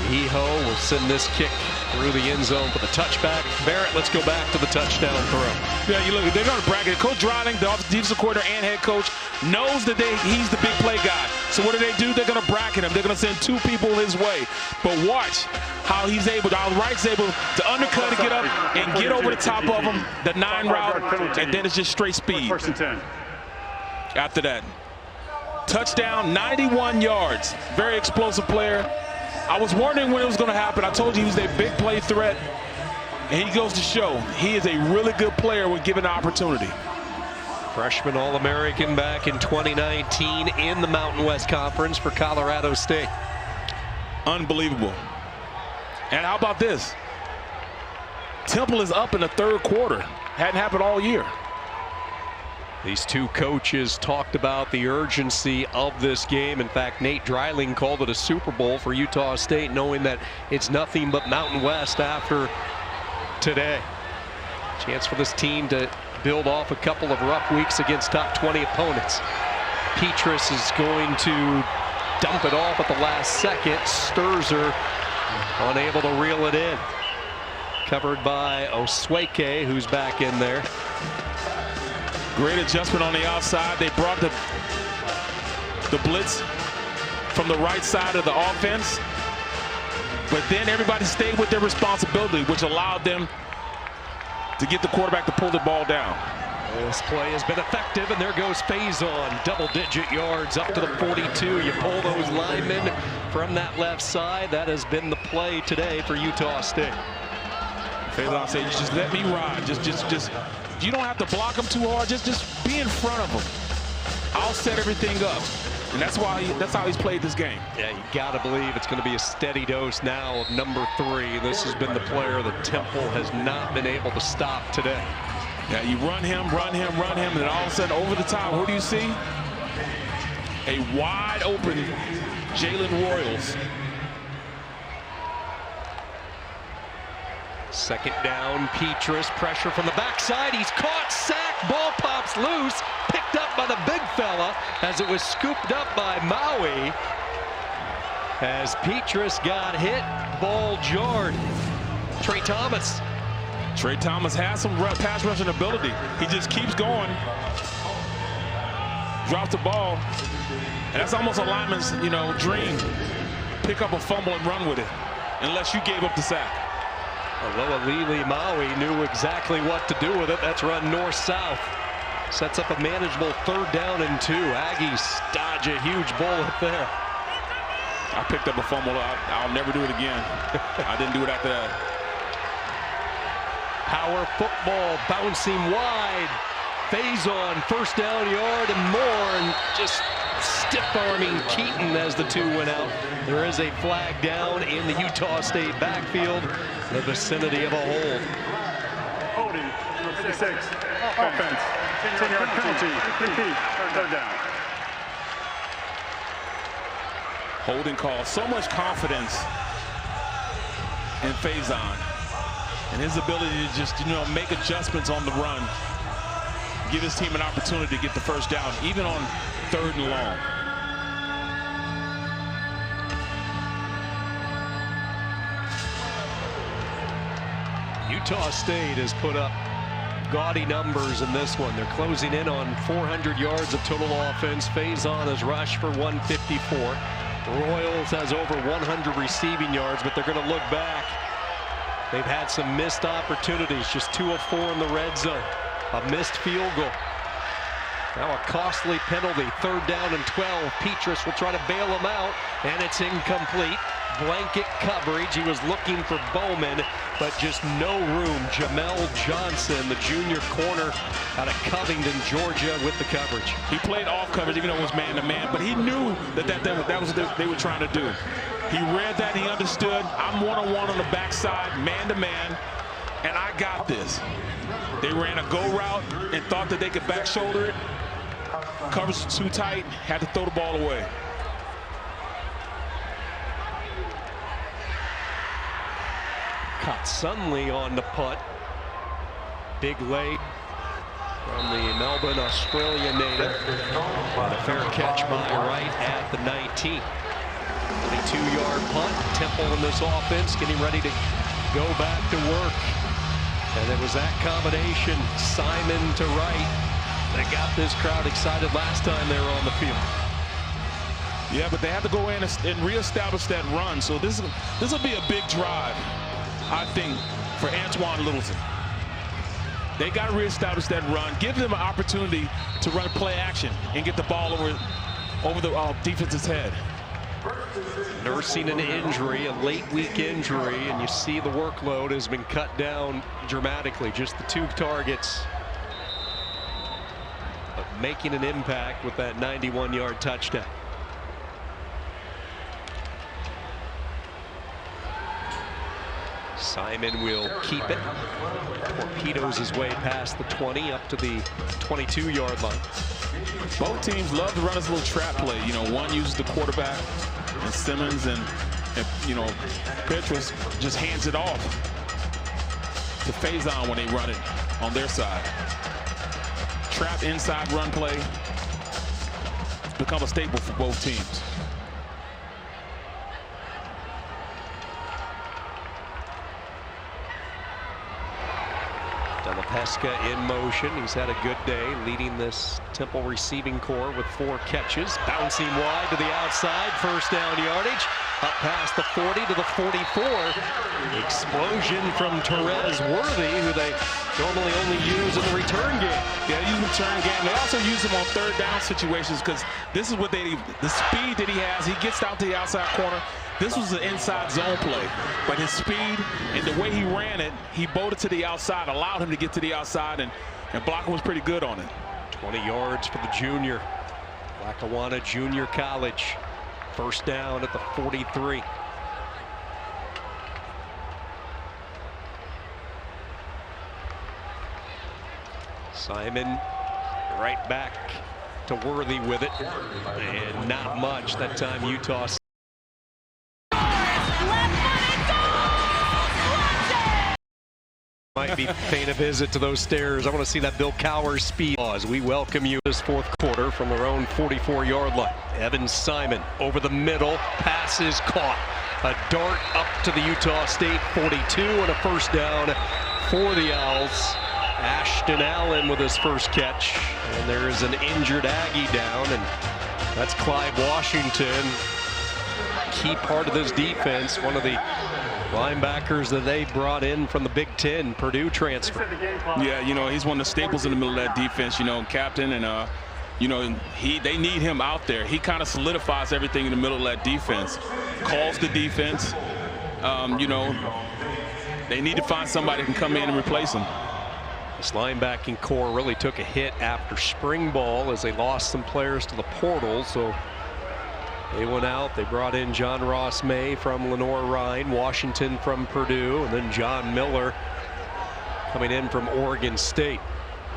S1: Trujillo will send this kick through the end zone for the touchback. Barrett, let's go back to the touchdown throw.
S2: Yeah, you look, they're going to bracket. Coach Dreiling, the defensive coordinator and head coach, knows that he's the big play guy. So what do? They're going to bracket him. They're going to send 2 people his way. But watch how Wright's able to undercut and get up and get over the top of him, the 9 route, and then it's just straight speed.
S3: First and 10.
S2: After that, touchdown, 91 yards. Very explosive player. I was wondering when it was going to happen. I told you he was a big play threat, and he goes to show he is a really good player when given the opportunity.
S1: Freshman All-American back in 2019 in the Mountain West Conference for Colorado State.
S2: Unbelievable. And how about this? Temple is up in the 3rd quarter. Hadn't happened all year.
S1: These 2 coaches talked about the urgency of this game. In fact, Nate Dreiling called it a Super Bowl for Utah State, knowing that it's nothing but Mountain West after today. Chance for this team to build off a couple of rough weeks against top 20 opponents. Petrus is going to dump it off at the last second. Sturzer unable to reel it in. Covered by Osweke, who's back in there.
S2: Great adjustment on the outside. They brought the blitz from the right side of the offense. But then everybody stayed with their responsibility, which allowed them to get the quarterback to pull the ball down.
S1: This play has been effective, and there goes Faison. Double-digit yards up to the 42. You pull those linemen from that left side. That has been the play today for Utah State.
S2: Faison said, just let me ride. Just, you don't have to block them too hard. Just be in front of them. I'll set everything up. And that's how he's played this game.
S1: Yeah, you got to believe it's going to be a steady dose now of number 3. This has been the player that Temple has not been able to stop today.
S2: Yeah, you run him, and then all of a sudden over the top, who do you see? A wide open Jalen Royals.
S1: Second down, Petrus, pressure from the backside. He's caught, sacked, ball pops loose, picked up by the big fella as it was scooped up by Maui. As Petrus got hit, ball jarred. Trey Thomas.
S2: Trey Thomas has some pass rushing ability. He just keeps going. Drops the ball. And that's almost a lineman's, dream. Pick up a fumble and run with it, unless you gave up the sack.
S1: Aloha Maui knew exactly what to do with it. That's run north-south. Sets up a manageable 3rd down and 2. Aggies dodge a huge bullet there.
S2: I picked up a fumble. I'll never do it again. I didn't do it after that.
S1: Power football bouncing wide. Faison, 1st down yard and more, and just stiff-arming Keaton as the 2 went out. There is a flag down in the Utah State backfield, the vicinity of a hold.
S3: Holding, 56, offense, 10-yard penalty, repeat, 3rd down.
S2: Holding call, so much confidence in Faison and his ability to just, make adjustments on the run. Give his team an opportunity to get the 1st down, even on 3rd and long.
S1: Utah State has put up gaudy numbers in this one. They're closing in on 400 yards of total offense. Faison has rushed for 154. Royals has over 100 receiving yards, but they're going to look back. They've had some missed opportunities, just 2 of 4 in the red zone. A missed field goal. Now a costly penalty, 3rd down and 12. Petrus will try to bail him out, and it's incomplete. Blanket coverage. He was looking for Bowman, but just no room. Jamel Johnson, the junior corner out of Covington, Georgia, with the coverage.
S2: He played off coverage, even though it was man-to-man, but he knew that was what they were trying to do. He read that, he understood. I'm one-on-one on the backside, man-to-man, and I got this. They ran a go route and thought that they could back shoulder it. Coverage too tight, had to throw the ball away.
S1: Caught suddenly on the punt. Big leg from the Melbourne, Australia native. And a fair catch by Wright at the 19. 22-yard punt. Temple in this offense getting ready to go back to work. And it was that combination, Simon to Wright, that got this crowd excited last time they were on the field.
S2: Yeah, but they have to go in and reestablish that run. So this will be a big drive, I think, for Antoine Littleton. They got to reestablish that run, give them an opportunity to run play action and get the ball over the defense's head.
S1: Nursing an injury, a late week injury, and you see the workload has been cut down dramatically. Just the 2 targets, but making an impact with that 91-yard touchdown. Simon will keep it. Torpedoes his way past the 20 up to the 22-yard line.
S2: Both teams love to run this little trap play. One uses the quarterback, and Simmons and Petrus just hands it off to Faison when they run it on their side. Trap inside run play. It's become a staple for both teams.
S1: Della Pesca in motion. He's had a good day leading this Temple receiving corps with 4 catches. Bouncing wide to the outside. 1st down yardage. Up past the 40 to the 44. Explosion from Terez Worthy, who they normally only use in the return game.
S2: Yeah, use the return game. They also use him on third down situations because this is what the speed that he has. He gets out to the outside corner. This was an inside zone play, but his speed and the way he ran it, he bowled it to the outside, allowed him to get to the outside, and blocking was pretty good on it.
S1: 20 yards for the junior. Lackawanna Junior College. First down at the 43. Simon right back to Worthy with it, and not much that time. Utah. Might be paying a visit to those stairs. I want to see that Bill Cowher speed. As we welcome you this fourth quarter from their own 44-yard line. Evan Simon over the middle. Pass is caught. A dart up to the Utah State 42 and a first down for the Owls. Ashton Allen with his first catch. And there is an injured Aggie down, and that's Clyde Washington. Key part of this defense. One of the linebackers that they brought in from the Big Ten, Purdue transfer.
S2: Yeah, you know, he's one of the staples in the middle of that defense, you know, captain, and you know, they need him out there. He kind of solidifies everything in the middle of that defense, calls the defense. You know, they need to find somebody who can come in and replace him.
S1: This linebacking core really took a hit after spring ball as they lost some players to the portal, so they went out. They brought in John Ross May from Lenoir-Rhyne, Washington from Purdue, and then John Miller coming in from Oregon State.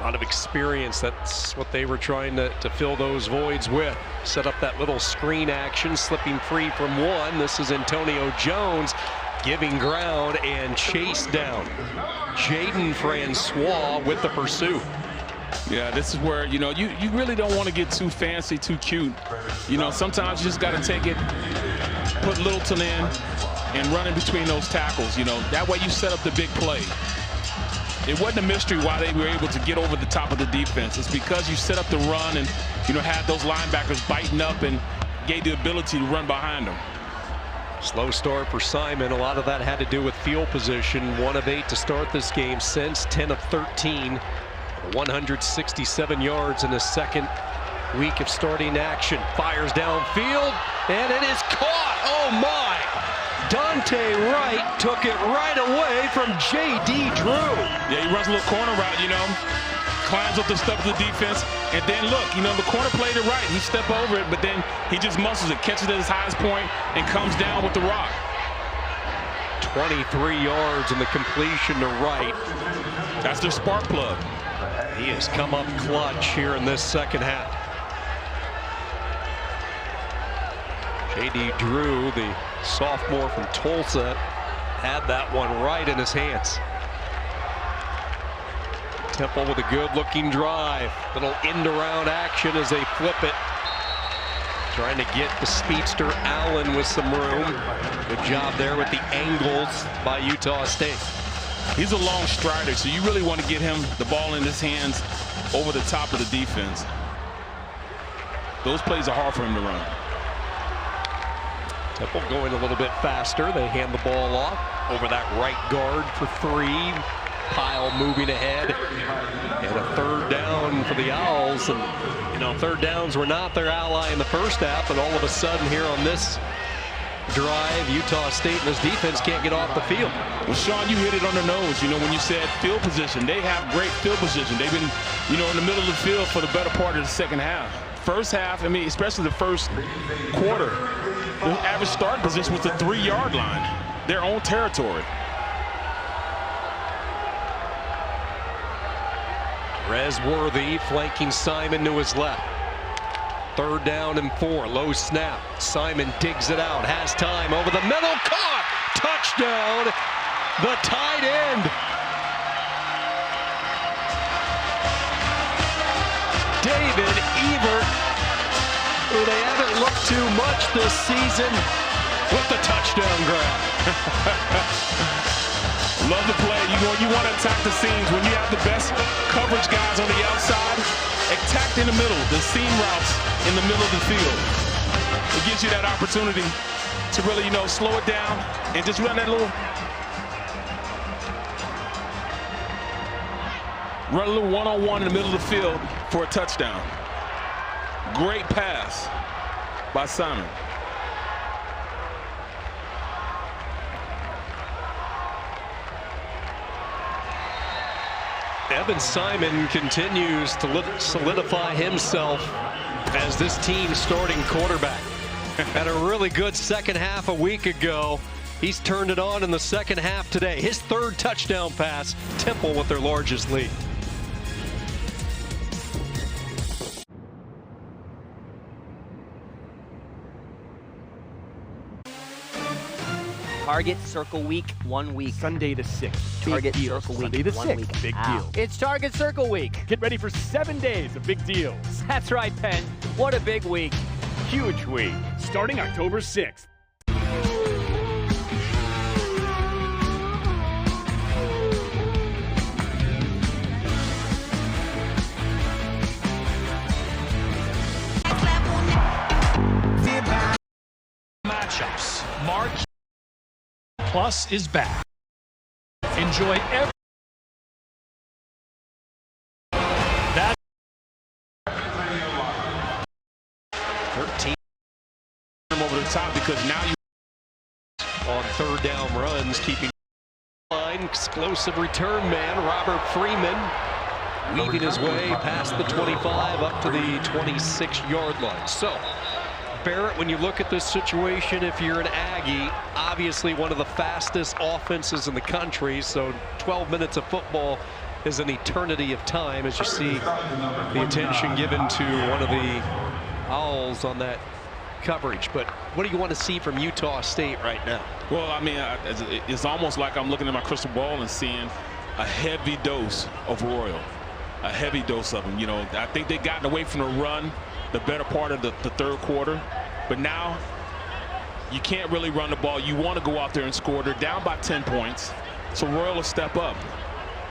S1: A lot of experience. That's what they were trying to fill those voids with. Set up that little screen action, slipping free from one. This is Antonio Jones giving ground and chased down. Jaden Francois with the pursuit.
S2: Yeah, this is where, you know, you really don't want to get too fancy, too cute. You know, sometimes you just got to take it, put Littleton in, and run in between those tackles. You know, that way you set up the big play. It wasn't a mystery why they were able to get over the top of the defense. It's because you set up the run and, you know, had those linebackers biting up and gave the ability to run behind them.
S1: Slow start for Simon. A lot of that had to do with field position. 1 of 8 to start this game since 10 of 13. 167 yards in his second week of starting action. Fires downfield, and it is caught. Oh my! Dante Wright took it right away from J.D. Drew.
S2: Yeah, he runs a little corner route, you know, climbs up the step of the defense, and then look, you know, the corner played it right. He stepped over it, but then he just muscles it, catches it at his highest point, and comes down with the rock.
S1: 23 yards in the completion to Wright.
S2: That's their spark plug.
S1: He has come up clutch here in this second half. J.D. Drew, the sophomore from Tulsa, had that one right in his hands. Temple with a good-looking drive. Little end-around action as they flip it. Trying to get the speedster Allen with some room. Good job there with the angles by Utah State.
S2: He's a long strider, so you really want to get him the ball in his hands over the top of the defense. Those plays are hard for him to run.
S1: Temple going a little bit faster. They hand the ball off over that right guard for 3. Pyle moving ahead. And a third down for the Owls. And, you know, third downs were not their ally in the first half, but all of a sudden here on this drive, Utah State and this defense can't get off the field.
S2: Well, Sean, you hit it on the nose, you know, when you said field position. They have great field position. They've been, you know, in the middle of the field for the better part of the second half. First half, I mean, especially the first quarter, the average start position was the 3-yard line, their own territory.
S1: Rez Worthy flanking Simon to his left. Third down and 4, low snap. Simon digs it out, has time over the middle, caught! Touchdown, the tight end. David Evert, who they haven't looked too much this season, with the touchdown grab.
S2: Love the play. You want to attack the seams when you have the best coverage guys on the outside. Attack in the middle, the seam routes in the middle of the field. It gives you that opportunity to really, slow it down and just run a little one-on-one in the middle of the field for a touchdown. Great pass by Simon.
S1: Evan Simon continues to solidify himself as this team's starting quarterback. Had a really good second half a week ago. He's turned it on in the second half today. His third touchdown pass, Temple with their largest lead.
S4: Target Circle Week, 1 week.
S5: Sunday the 6th.
S4: Target
S5: Big
S4: Circle Week,
S5: Sunday the
S4: 1
S5: 6th.
S4: week.
S5: Big
S4: Ow.
S5: deal.
S7: It's Target Circle Week.
S5: Get ready for 7 days of big deals.
S7: That's right, Penn. What a big week.
S5: Huge week. Starting October 6th.
S13: Matchups. Mark Plus is back. Enjoy every that
S1: 13
S2: over the top because now you
S1: on third down runs, keeping line. Explosive return man Robert Freeman weaving his way past the 25 up to the 26-yard line. So Barrett, when you look at this situation, if you're an Aggie, obviously one of the fastest offenses in the country, so 12 minutes of football is an eternity of time as you see the attention given to one of the Owls on that coverage. But what do you want to see from Utah State right now?
S2: Well, I mean, it's almost like I'm looking at my crystal ball and seeing a heavy dose of Royal, a heavy dose of them. I think they've gotten away from the run the better part of the third quarter, but now you can't really run the ball. You want to go out there and score. They're down by 10 points, so Royal will step up.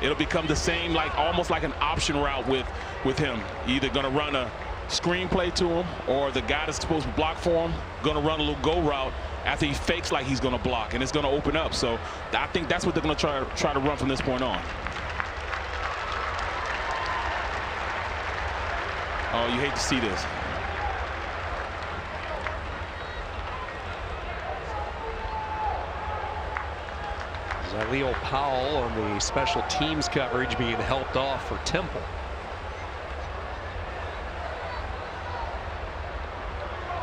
S2: It'll become the same, almost like an option route with him. Either going to run a screen play to him, or the guy that's supposed to block for him going to run a little go route after he fakes like he's going to block, and it's going to open up. So I think that's what they're going to try to run from this point on. Oh, you hate to see this.
S1: Leo Powell on the special teams coverage being helped off for Temple.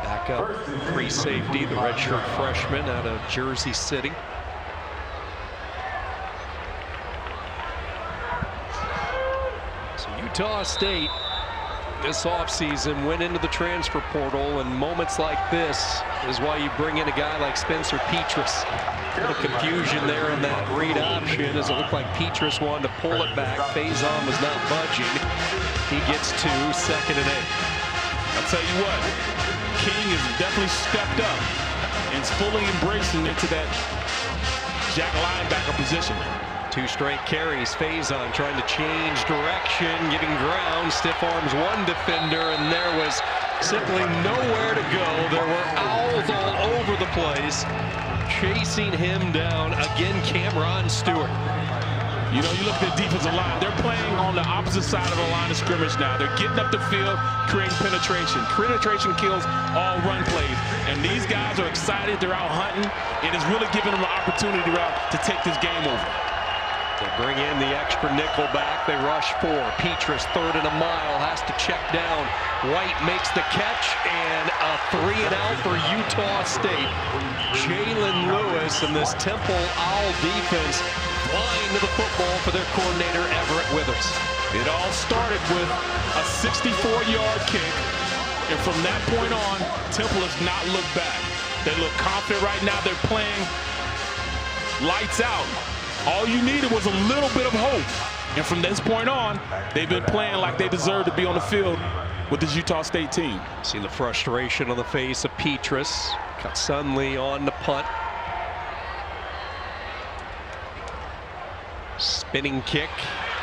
S1: Back up free safety, the redshirt freshman out of Jersey City. So Utah State this offseason went into the transfer portal, and moments like this is why you bring in a guy like Spencer Petras. A little confusion there in that read option as it looked like Petras wanted to pull it back. Faison was not budging. He gets 2, 2nd and 8.
S2: I'll tell you what, King has definitely stepped up and is fully embracing into that jack linebacker position.
S1: 2 straight carries. Faison trying to change direction, giving ground, stiff arms one defender, and there was simply nowhere to go. There were Owls all over the place, chasing him down. Again, Cameron Stewart.
S2: You look at the defensive line. They're playing on the opposite side of the line of scrimmage now. They're getting up the field, creating penetration. Penetration kills all run plays. And these guys are excited. They're out hunting. It is really giving them an opportunity to take this game over.
S1: They bring in the extra nickel back. They rush 4. Petras, 3rd and a mile, has to check down. White makes the catch, and a 3 and out for Utah State. Jalen Lewis and this Temple Owl defense flying to the football for their coordinator, Everett Withers.
S2: It all started with a 64-yard kick, and from that point on, Temple has not looked back. They look confident right now. They're playing lights out. All you needed was a little bit of hope. And from this point on, they've been playing like they deserve to be on the field with this Utah State team.
S1: See the frustration on the face of Petras. Got Sunley on the punt. Spinning kick.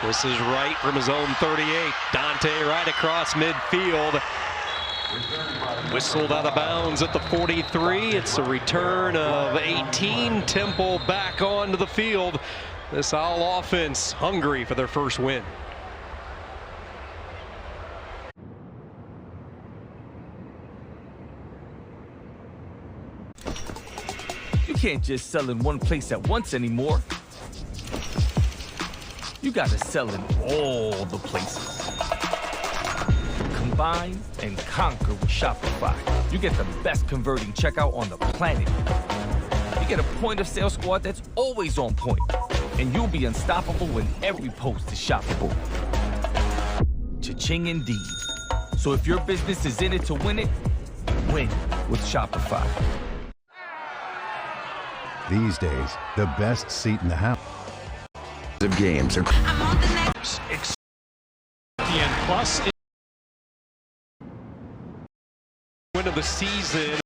S1: This is right from his own 38. Dante right across midfield. Whistled out of bounds at the 43. It's a return of 18. Temple back onto the field. This Owl offense hungry for their first win.
S17: You can't just sell in one place at once anymore. You gotta sell in all the places. Combine and conquer with Shopify. You get the best converting checkout on the planet. You get a point of sale squad that's always on point. And you'll be unstoppable when every post is shoppable. Cha-ching indeed. So if your business is in it to win it, win with Shopify.
S12: These days, the best seat in the house of games are
S13: ESPN Plus.
S1: Win of the season.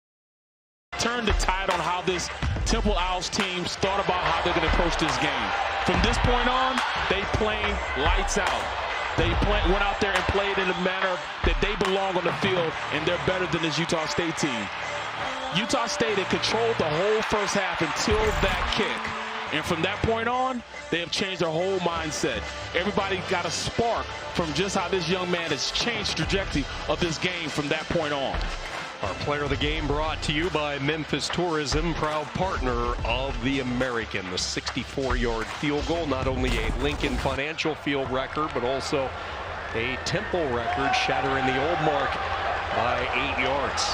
S2: Turned the tide on how this Temple Owls team thought about how they're going to approach this game. From this point on, they playing lights out. They went out there and played in a manner that they belong on the field, and they're better than this Utah State team. Utah State had controlled the whole first half until that kick. And from that point on, they have changed their whole mindset. Everybody got a spark from just how this young man has changed the trajectory of this game from that point on.
S1: Our player of the game brought to you by Memphis Tourism, proud partner of the American. The 64-yard field goal, not only a Lincoln Financial Field record, but also a Temple record, shattering the old mark by 8 yards.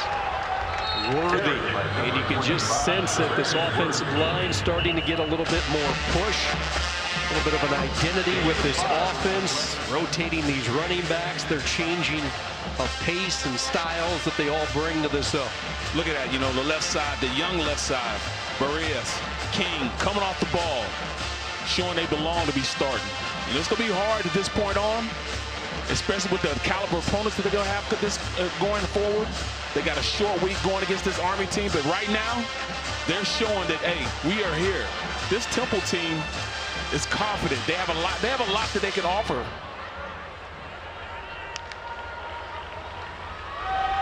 S1: Worthy, and you can just sense that this offensive line starting to get a little bit more push, a little bit of an identity with this offense, rotating these running backs. They're changing of pace and styles that they all bring to this up.
S2: Look at that, you know, the left side, the young left side, Barrias, King coming off the ball, showing they belong to be starting. And it's going to be hard at this point on, especially with the caliber opponents that they're going to have going forward. They got a short week going against this Army team, but right now, they're showing that, hey, we are here. This Temple team is confident. They have a lot that they can offer.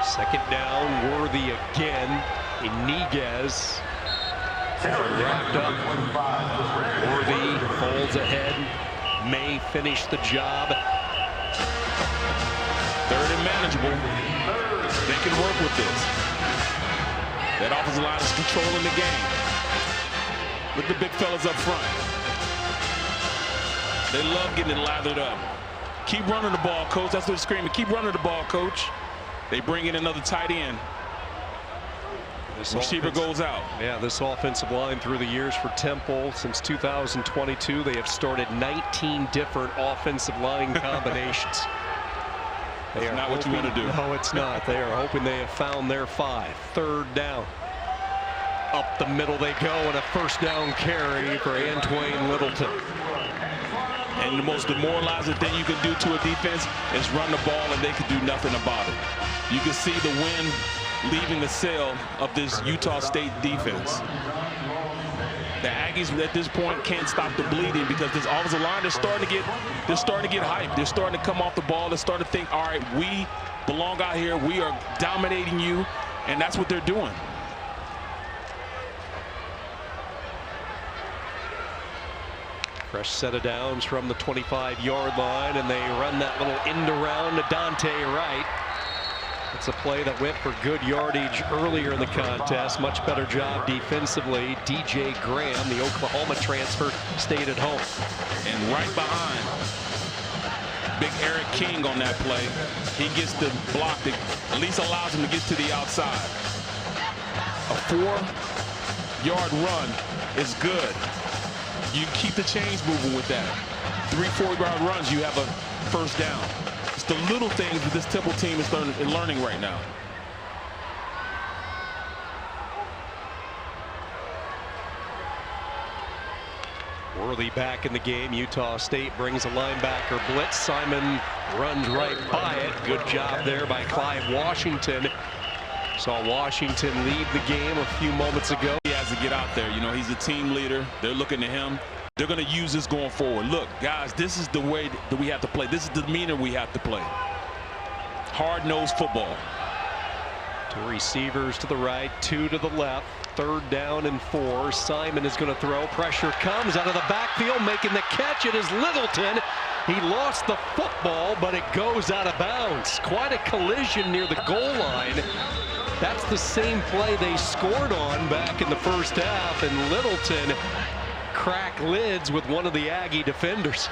S1: Second down, Worthy again. Iniguez wrapped up. Worthy folds ahead. May finish the job.
S2: Third and manageable. They can work with this. That offensive line is controlling the game. With the big fellas up front. They love getting it lathered up. Keep running the ball, coach. That's what they're screaming. Keep running the ball, coach. They bring in another tight end. This receiver goes out.
S1: Yeah, this offensive line through the years for Temple since 2022, they have started 19 different offensive line combinations.
S2: That's not what you want to do.
S1: No, it's not. They are hoping they have found their 5. Third down. Up the middle they go, and a first down carry for Antwain Littleton.
S2: And the most demoralizing thing you can do to a defense is run the ball, and they can do nothing about it. You can see the wind leaving the sail of this Utah State defense. The Aggies at this point can't stop the bleeding because this offensive line is starting to get hyped. They're starting to come off the ball. They're starting to think, all right, we belong out here. We are dominating you, and that's what they're doing.
S1: Fresh set of downs from the 25-yard line, and they run that little end around to Dante Wright. It's a play that went for good yardage earlier in the contest. Much better job defensively. DJ Graham, the Oklahoma transfer, stayed at home.
S2: And right behind, big Eric King on that play. He gets the block that at least allows him to get to the outside. A 4-yard run is good. You keep the chains moving with that. 3 4-yard runs, you have a first down. It's the little things that this Temple team is learning right now.
S1: Worthy back in the game. Utah State brings a linebacker blitz. Simon runs right by it. Good job there by Clive Washington. Saw Washington lead the game a few moments ago.
S2: He has to get out there. You know, he's a team leader. They're looking to him. They're going to use this going forward. Look, guys, this is the way that we have to play. This is the demeanor we have to play. Hard-nosed football.
S1: Two receivers to the right, two to the left. Third down and 4. Simon is going to throw. Pressure comes out of the backfield. Making the catch. It is Littleton. He lost the football, but it goes out of bounds. Quite a collision near the goal line. That's the same play they scored on back in the first half, and Littleton cracked lids with one of the Aggie defenders.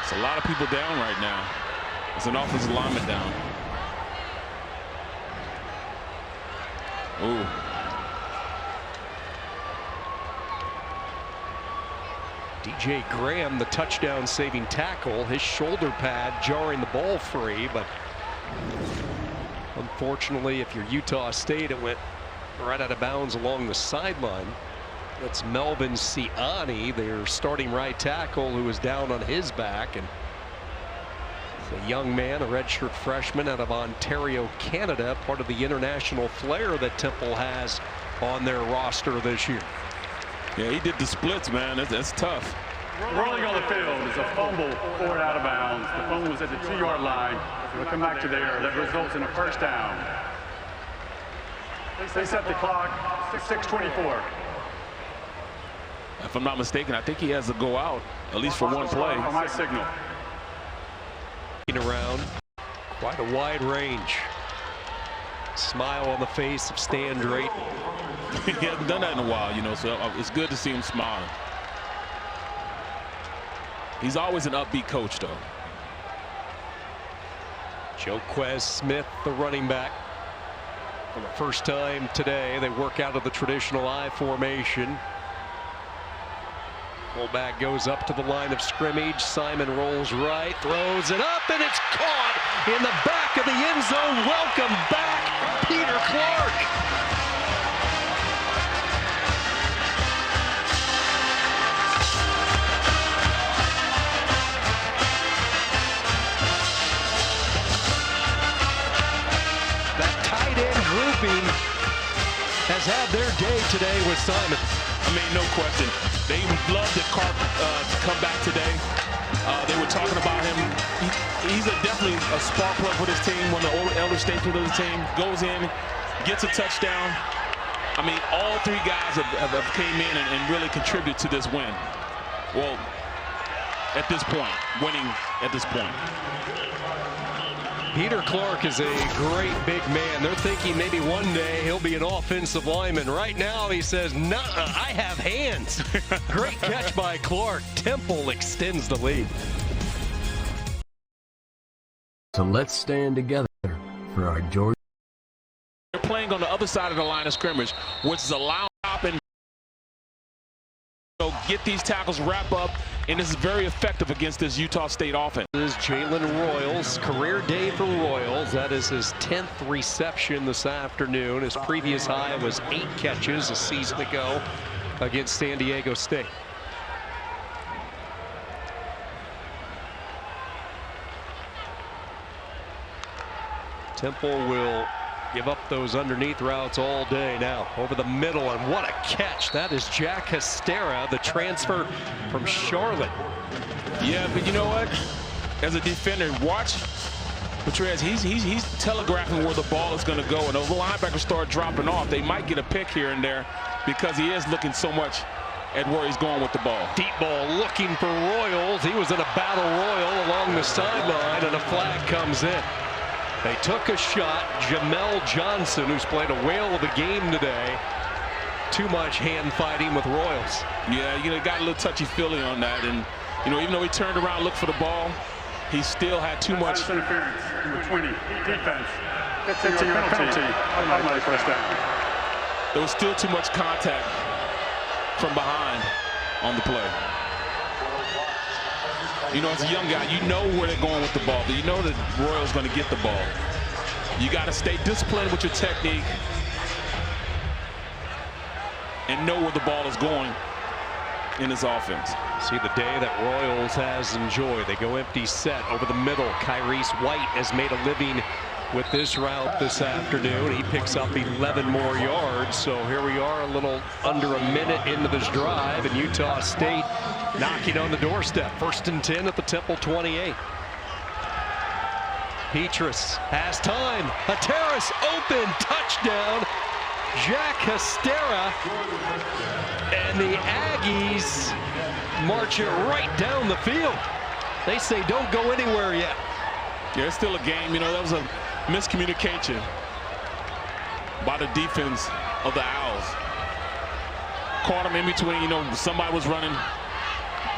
S2: It's a lot of people down right now. It's an offensive lineman down. Ooh.
S1: DJ Graham, the touchdown saving tackle, his shoulder pad jarring the ball free, but unfortunately, if you're Utah State, it went right out of bounds along the sideline. That's Melvin Siani, their starting right tackle, who is down on his back. And a young man, a redshirt freshman out of Ontario, Canada, part of the international flair that Temple has on their roster this year.
S2: Yeah, he did the splits, man. That's tough.
S3: Rolling on the field is a fumble forward out of bounds. The fumble was at the 2-yard line. We'll come back to there. That results in a first down. They set the clock, 6:24.
S2: If I'm not mistaken, I think he has to go out, at least for one play.
S3: On my signal.
S1: Around, quite a wide range. Smile on the face of Stan Drayton.
S2: He hasn't done that in a while, you know, so it's good to see him smiling. He's always an upbeat coach, though.
S1: Joquez Smith, the running back. For the first time today, they work out of the traditional I formation. Fullback goes up to the line of scrimmage. Simon rolls right, throws it up, and it's caught in the back of the end zone. Welcome back, Peter Clark. That tight end grouping has had their day today with Simon.
S2: I mean, no question. They would love to come back today. They were talking about him. He's definitely a spark plug for this team. One of the elder statesmen of the team. Goes in, gets a touchdown. I mean, all three guys have came in and really contributed to this win. Well, at this point, winning at this point.
S1: Peter Clark is a great big man. They're thinking maybe one day he'll be an offensive lineman. Right now he says, "Nuh-uh, I have hands." Great catch by Clark. Temple extends the lead.
S18: So let's stand together for our Georgia.
S2: They're playing on the other side of the line of scrimmage, which is allowing and so get these tackles, wrap up, and this is very effective against this Utah State offense.
S1: This is Jalen Royals, career day for Royals. That is his 10th reception this afternoon. His previous high was 8 catches a season ago against San Diego State. Temple will give up those underneath routes all day now. Over the middle, and what a catch. That is Jack Hestera, the transfer from Charlotte.
S2: Yeah, but you know what? As a defender, watch Petrez. He's telegraphing where the ball is going to go, and those linebackers start dropping off. They might get a pick here and there because he is looking so much at where he's going with the ball.
S1: Deep ball looking for Royals. He was in a battle royal along the sideline, and a flag comes in. They took a shot. Jamel Johnson, who's played a whale of the game today. Too much hand fighting with Royals.
S2: Yeah, you know, got a little touchy-feely on that. And, you know, even though he turned around, looked for the ball, he still had too much.
S3: Interference, number 20, defense. It's a penalty. Automatic first down.
S2: There was still too much contact from behind on the play. You know, as a young guy, you know where they're going with the ball. You know that Royals going to get the ball. You got to stay disciplined with your technique and know where the ball is going in his offense.
S1: See the day that Royals has enjoyed. They go empty set over the middle. Kyrese White has made a living with this route this afternoon. He picks up 11 more yards. So here we are, a little under a minute into this drive, and Utah State knocking on the doorstep. 1st and 10 at the Temple 28. Petrus has time. A Terrace open touchdown. Jack Hastera. And the Aggies march it right down the field. They say don't go anywhere yet.
S2: Yeah, it's still a game. You know, that was a miscommunication by the defense of the Owls. Caught him in between, you know, somebody was running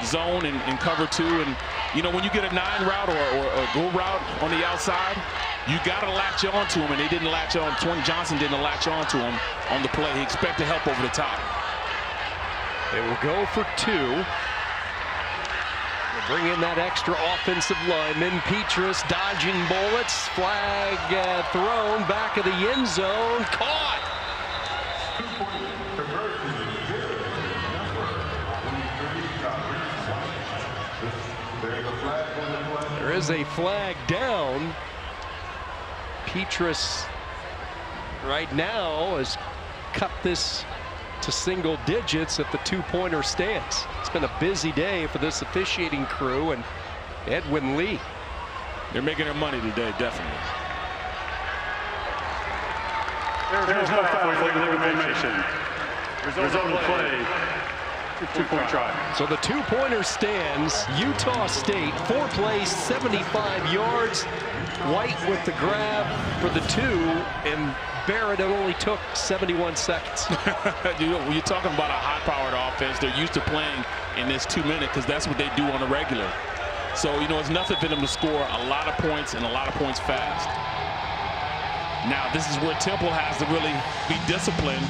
S2: zone and cover 2. And, you know, when you get a 9 route or a go route on the outside, you got to latch on to him. And they didn't latch on. Twin Johnson didn't latch on to him on the play. He expected help over the top.
S1: They will go for 2. They'll bring in that extra offensive lineman. Petrus dodging bullets. Flag thrown back of the end zone. Caught. There is a flag down. Petrus right now has cut this to single digits at the 2-pointer stance. It's been a busy day for this officiating crew and Edwin Lee.
S2: They're making their money today, definitely.
S3: There's no foul for the information. Result of play. 2-point try.
S1: So the 2-pointer stands. Utah State, 4 plays, 75 yards. White with the grab for the 2, and Barrett only took 71 seconds.
S2: When you're talking about a high-powered offense, they're used to playing in this 2-minute because that's what they do on a regular. So, you know, it's nothing for them to score a lot of points and a lot of points fast. Now, this is where Temple has to really be disciplined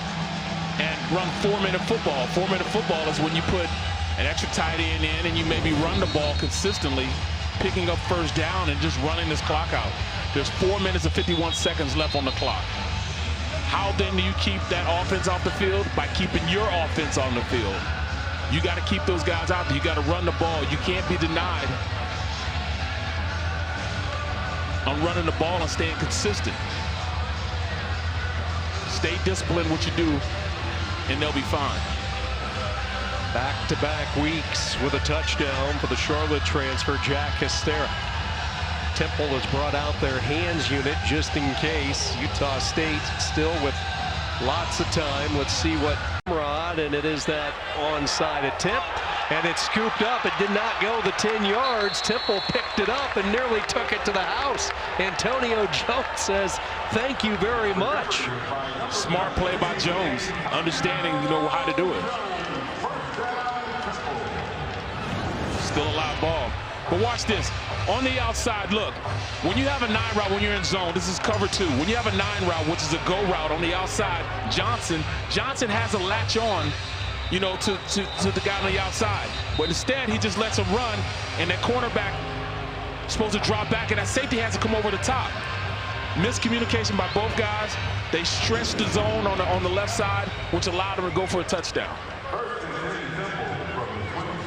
S2: and run 4-minute football. 4-minute football is when you put an extra tight end in and you maybe run the ball consistently, picking up first down and just running this clock out. There's 4 minutes and 51 seconds left on the clock. How then do you keep that offense off the field? By keeping your offense on the field. You got to keep those guys out there. You got to run the ball. You can't be denied on running the ball and staying consistent. Stay disciplined what you do, and they'll be fine.
S1: Back-to-back weeks with a touchdown for the Charlotte transfer, Jack Hastera. Temple has brought out their hands unit just in case. Utah State still with lots of time. Let's see what Rod, and it is that onside attempt, and it's scooped up. It did not go the 10 yards. Temple picked it up and nearly took it to the house. Antonio Jones says, thank you very much.
S2: Smart play by Jones, understanding, you know, how to do it. Still a live ball. But watch this. On the outside, look, when you have a 9 route when you're in zone, this is cover 2. When you have a 9 route, which is a go route on the outside, Johnson has a latch on, you know, to the guy on the outside. But instead, he just lets him run, and that cornerback is supposed to drop back, and that safety has to come over the top. Miscommunication by both guys. They stretched the zone on the left side, which allowed them to go for a touchdown.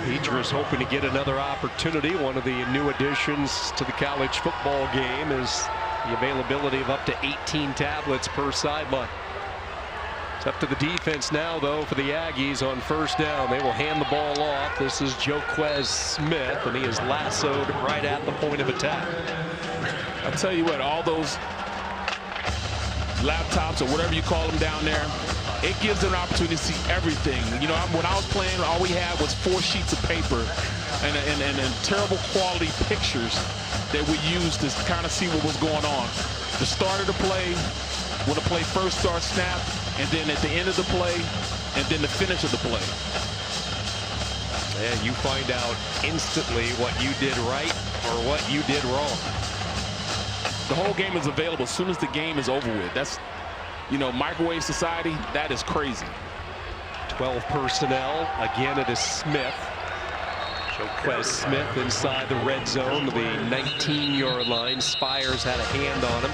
S1: Petrus hoping to get another opportunity. One of the new additions to the college football game is the availability of up to 18 tablets per sideline. It's up to the defense now, though, for the Aggies on first down. They will hand the ball off. This is Joquez Smith, and he is lassoed right at the point of attack.
S2: I'll tell you what, all those laptops or whatever you call them down there, it gives them an opportunity to see everything. You know, when I was playing, all we had was 4 sheets of paper and terrible quality pictures that we used to kind of see what was going on. The start of the play, when the play first starts, snap, and then at the end of the play, and then the finish of the play.
S1: And you find out instantly what you did right or what you did wrong.
S2: The whole game is available as soon as the game is over with. That's, you know, microwave society, that is crazy.
S1: 12 personnel. Again, it is Smith. Joquez Smith inside the red zone to the 19-yard line. Spires had a hand on him.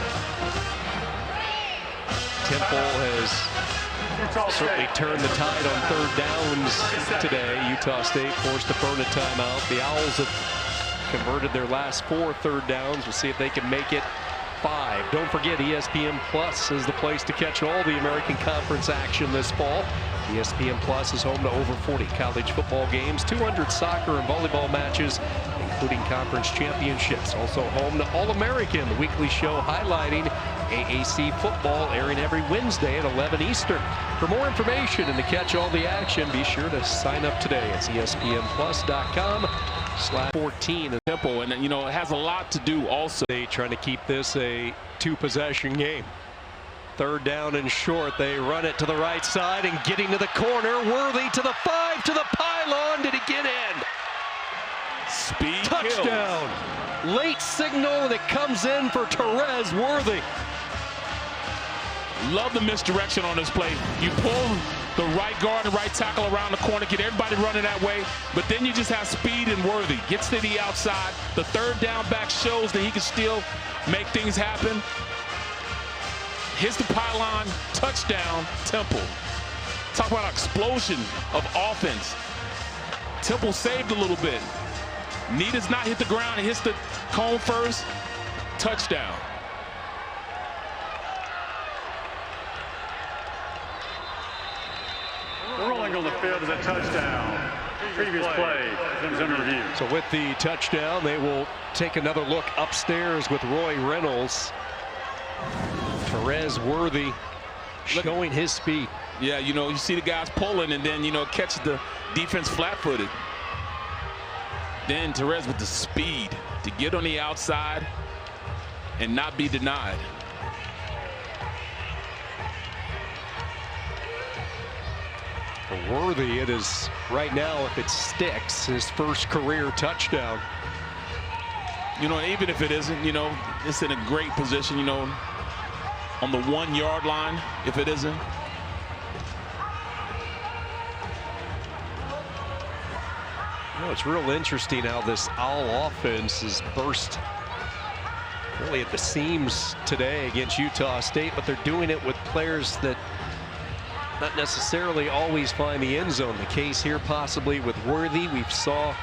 S1: Temple has certainly turned the tide on third downs today. Utah State forced to burn a timeout. The Owls have converted their last 4 third downs. We'll see if they can make it 5. Don't forget, ESPN Plus is the place to catch all the American Conference action this fall. ESPN Plus is home to over 40 college football games, 200 soccer and volleyball matches, including conference championships. Also home to All-American, the weekly show highlighting AAC football, airing every Wednesday at 11 Eastern. For more information and to catch all the action, be sure to sign up today at ESPNplus.com/14.
S2: Tempo, and you know, it has a lot to do also.
S1: They trying to keep this a two-possession game. Third down and short. They run it to the right side and getting to the corner. Worthy to the 5, to the pylon. Did he get in?
S2: Speed
S1: touchdown.
S2: Kills.
S1: Late signal, and it comes in for Terez Worthy.
S2: Love the misdirection on this play. You pull the right guard and right tackle around the corner, get everybody running that way, but then you just have speed and Worthy. Gets to the outside. The third down back shows that he can still make things happen. Hits the pylon, touchdown, Temple. Talk about an explosion of offense. Temple saved a little bit. Knee does not hit the ground. It hits the cone first. Touchdown.
S3: The ruling on the field is a touchdown. Previous play comes under review.
S1: So with the touchdown, they will take another look upstairs with Roy Reynolds. Terez Worthy showing his speed.
S2: Yeah, you know, you see the guys pulling and then, you know, catch the defense flat-footed. Then Terez with the speed to get on the outside and not be denied.
S1: For Worthy, it is right now, if it sticks, his first career touchdown.
S2: You know, even if it isn't, you know, it's in a great position, you know, on the 1 yard line, if it isn't.
S1: You know, it's real interesting how this Owl offense has burst really at the seams today against Utah State, but they're doing it with players that not necessarily always find the end zone. The case here possibly with Worthy. We saw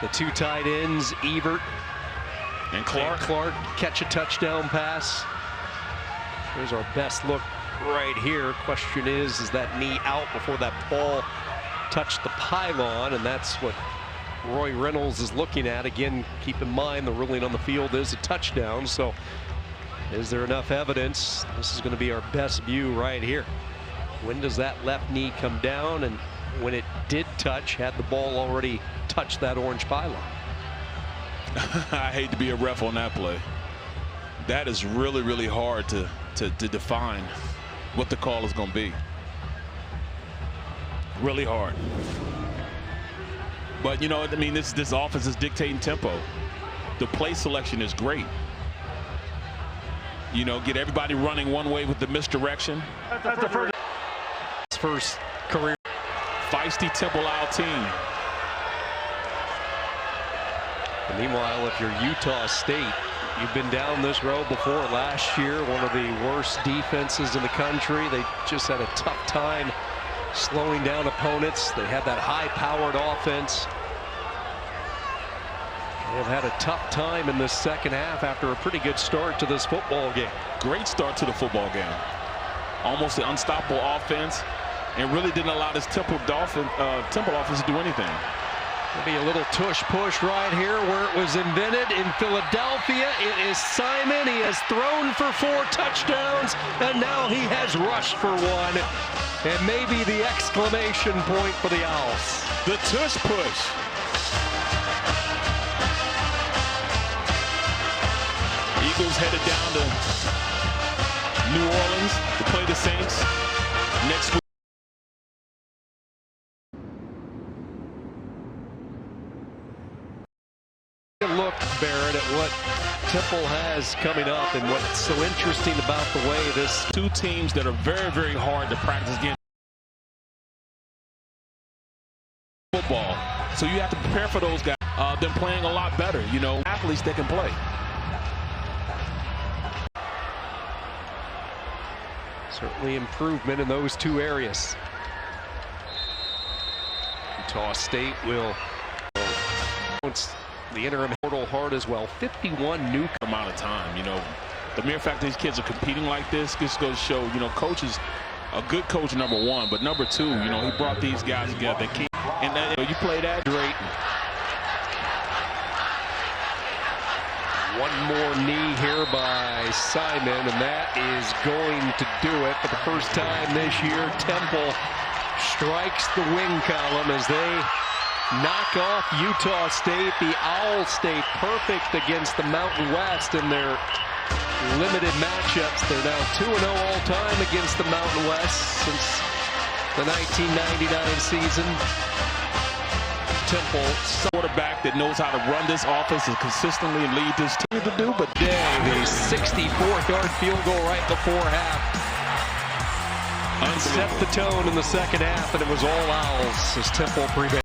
S1: the 2 tight ends, Evert
S2: and Clark
S1: catch a touchdown pass. Here's our best look right here. Question is that knee out before that ball touched the pylon? And that's what Roy Reynolds is looking at. Again, keep in mind the ruling on the field is a touchdown. So is there enough evidence? This is going to be our best view right here. When does that left knee come down? And when it did touch, had the ball already touched that orange pylon?
S2: I hate to be a ref on that play. That is really, really hard to define what the call is going to be. Really hard. But, you know, I mean, this offense is dictating tempo. The play selection is great. You know, get everybody running one way with the misdirection.
S3: That's the
S1: first career.
S2: Feisty Temple Owl team.
S1: And meanwhile, if you're Utah State, you've been down this road before. Last year, one of the worst defenses in the country. They just had a tough time slowing down opponents. They had that high-powered offense. They've had a tough time in the second half after a pretty good start to this football game.
S2: Great start to the football game. Almost an unstoppable offense, and really didn't allow this Temple offense to do anything.
S1: Maybe a little tush-push right here where it was invented in Philadelphia. It is Simon. He has thrown for 4 touchdowns, and now he has rushed for 1. And maybe the exclamation point for the Owls.
S2: The tush-push. Eagles headed down to New Orleans to play the Saints next week.
S1: Look, Barrett, at what Temple has coming up and what's so interesting about the way this
S2: 2 teams that are very, very hard to practice against football. So you have to prepare for those guys. Them playing a lot better, you know, athletes that can play.
S1: Certainly improvement in those 2 areas. Utah State will the interim portal hard as well. 51 new
S2: amount of time. You know, the mere fact that these kids are competing like this just goes to show, you know, coaches a good coach, number one, but number two, you know, he brought these guys together. And you play that great.
S1: One more knee here by Simon, and that is going to do it for the first time this year. Temple strikes the wing column as they knock off Utah State. The Owl State perfect against the Mountain West in their limited matchups. They're now 2-0 all time against the Mountain West since the 1999 season. Temple,
S2: quarterback that knows how to run this offense and consistently lead this team to do, but
S1: Dave, a 64-yard field goal right before half. Set the tone in the second half, and it was all Owls as Temple prevailed.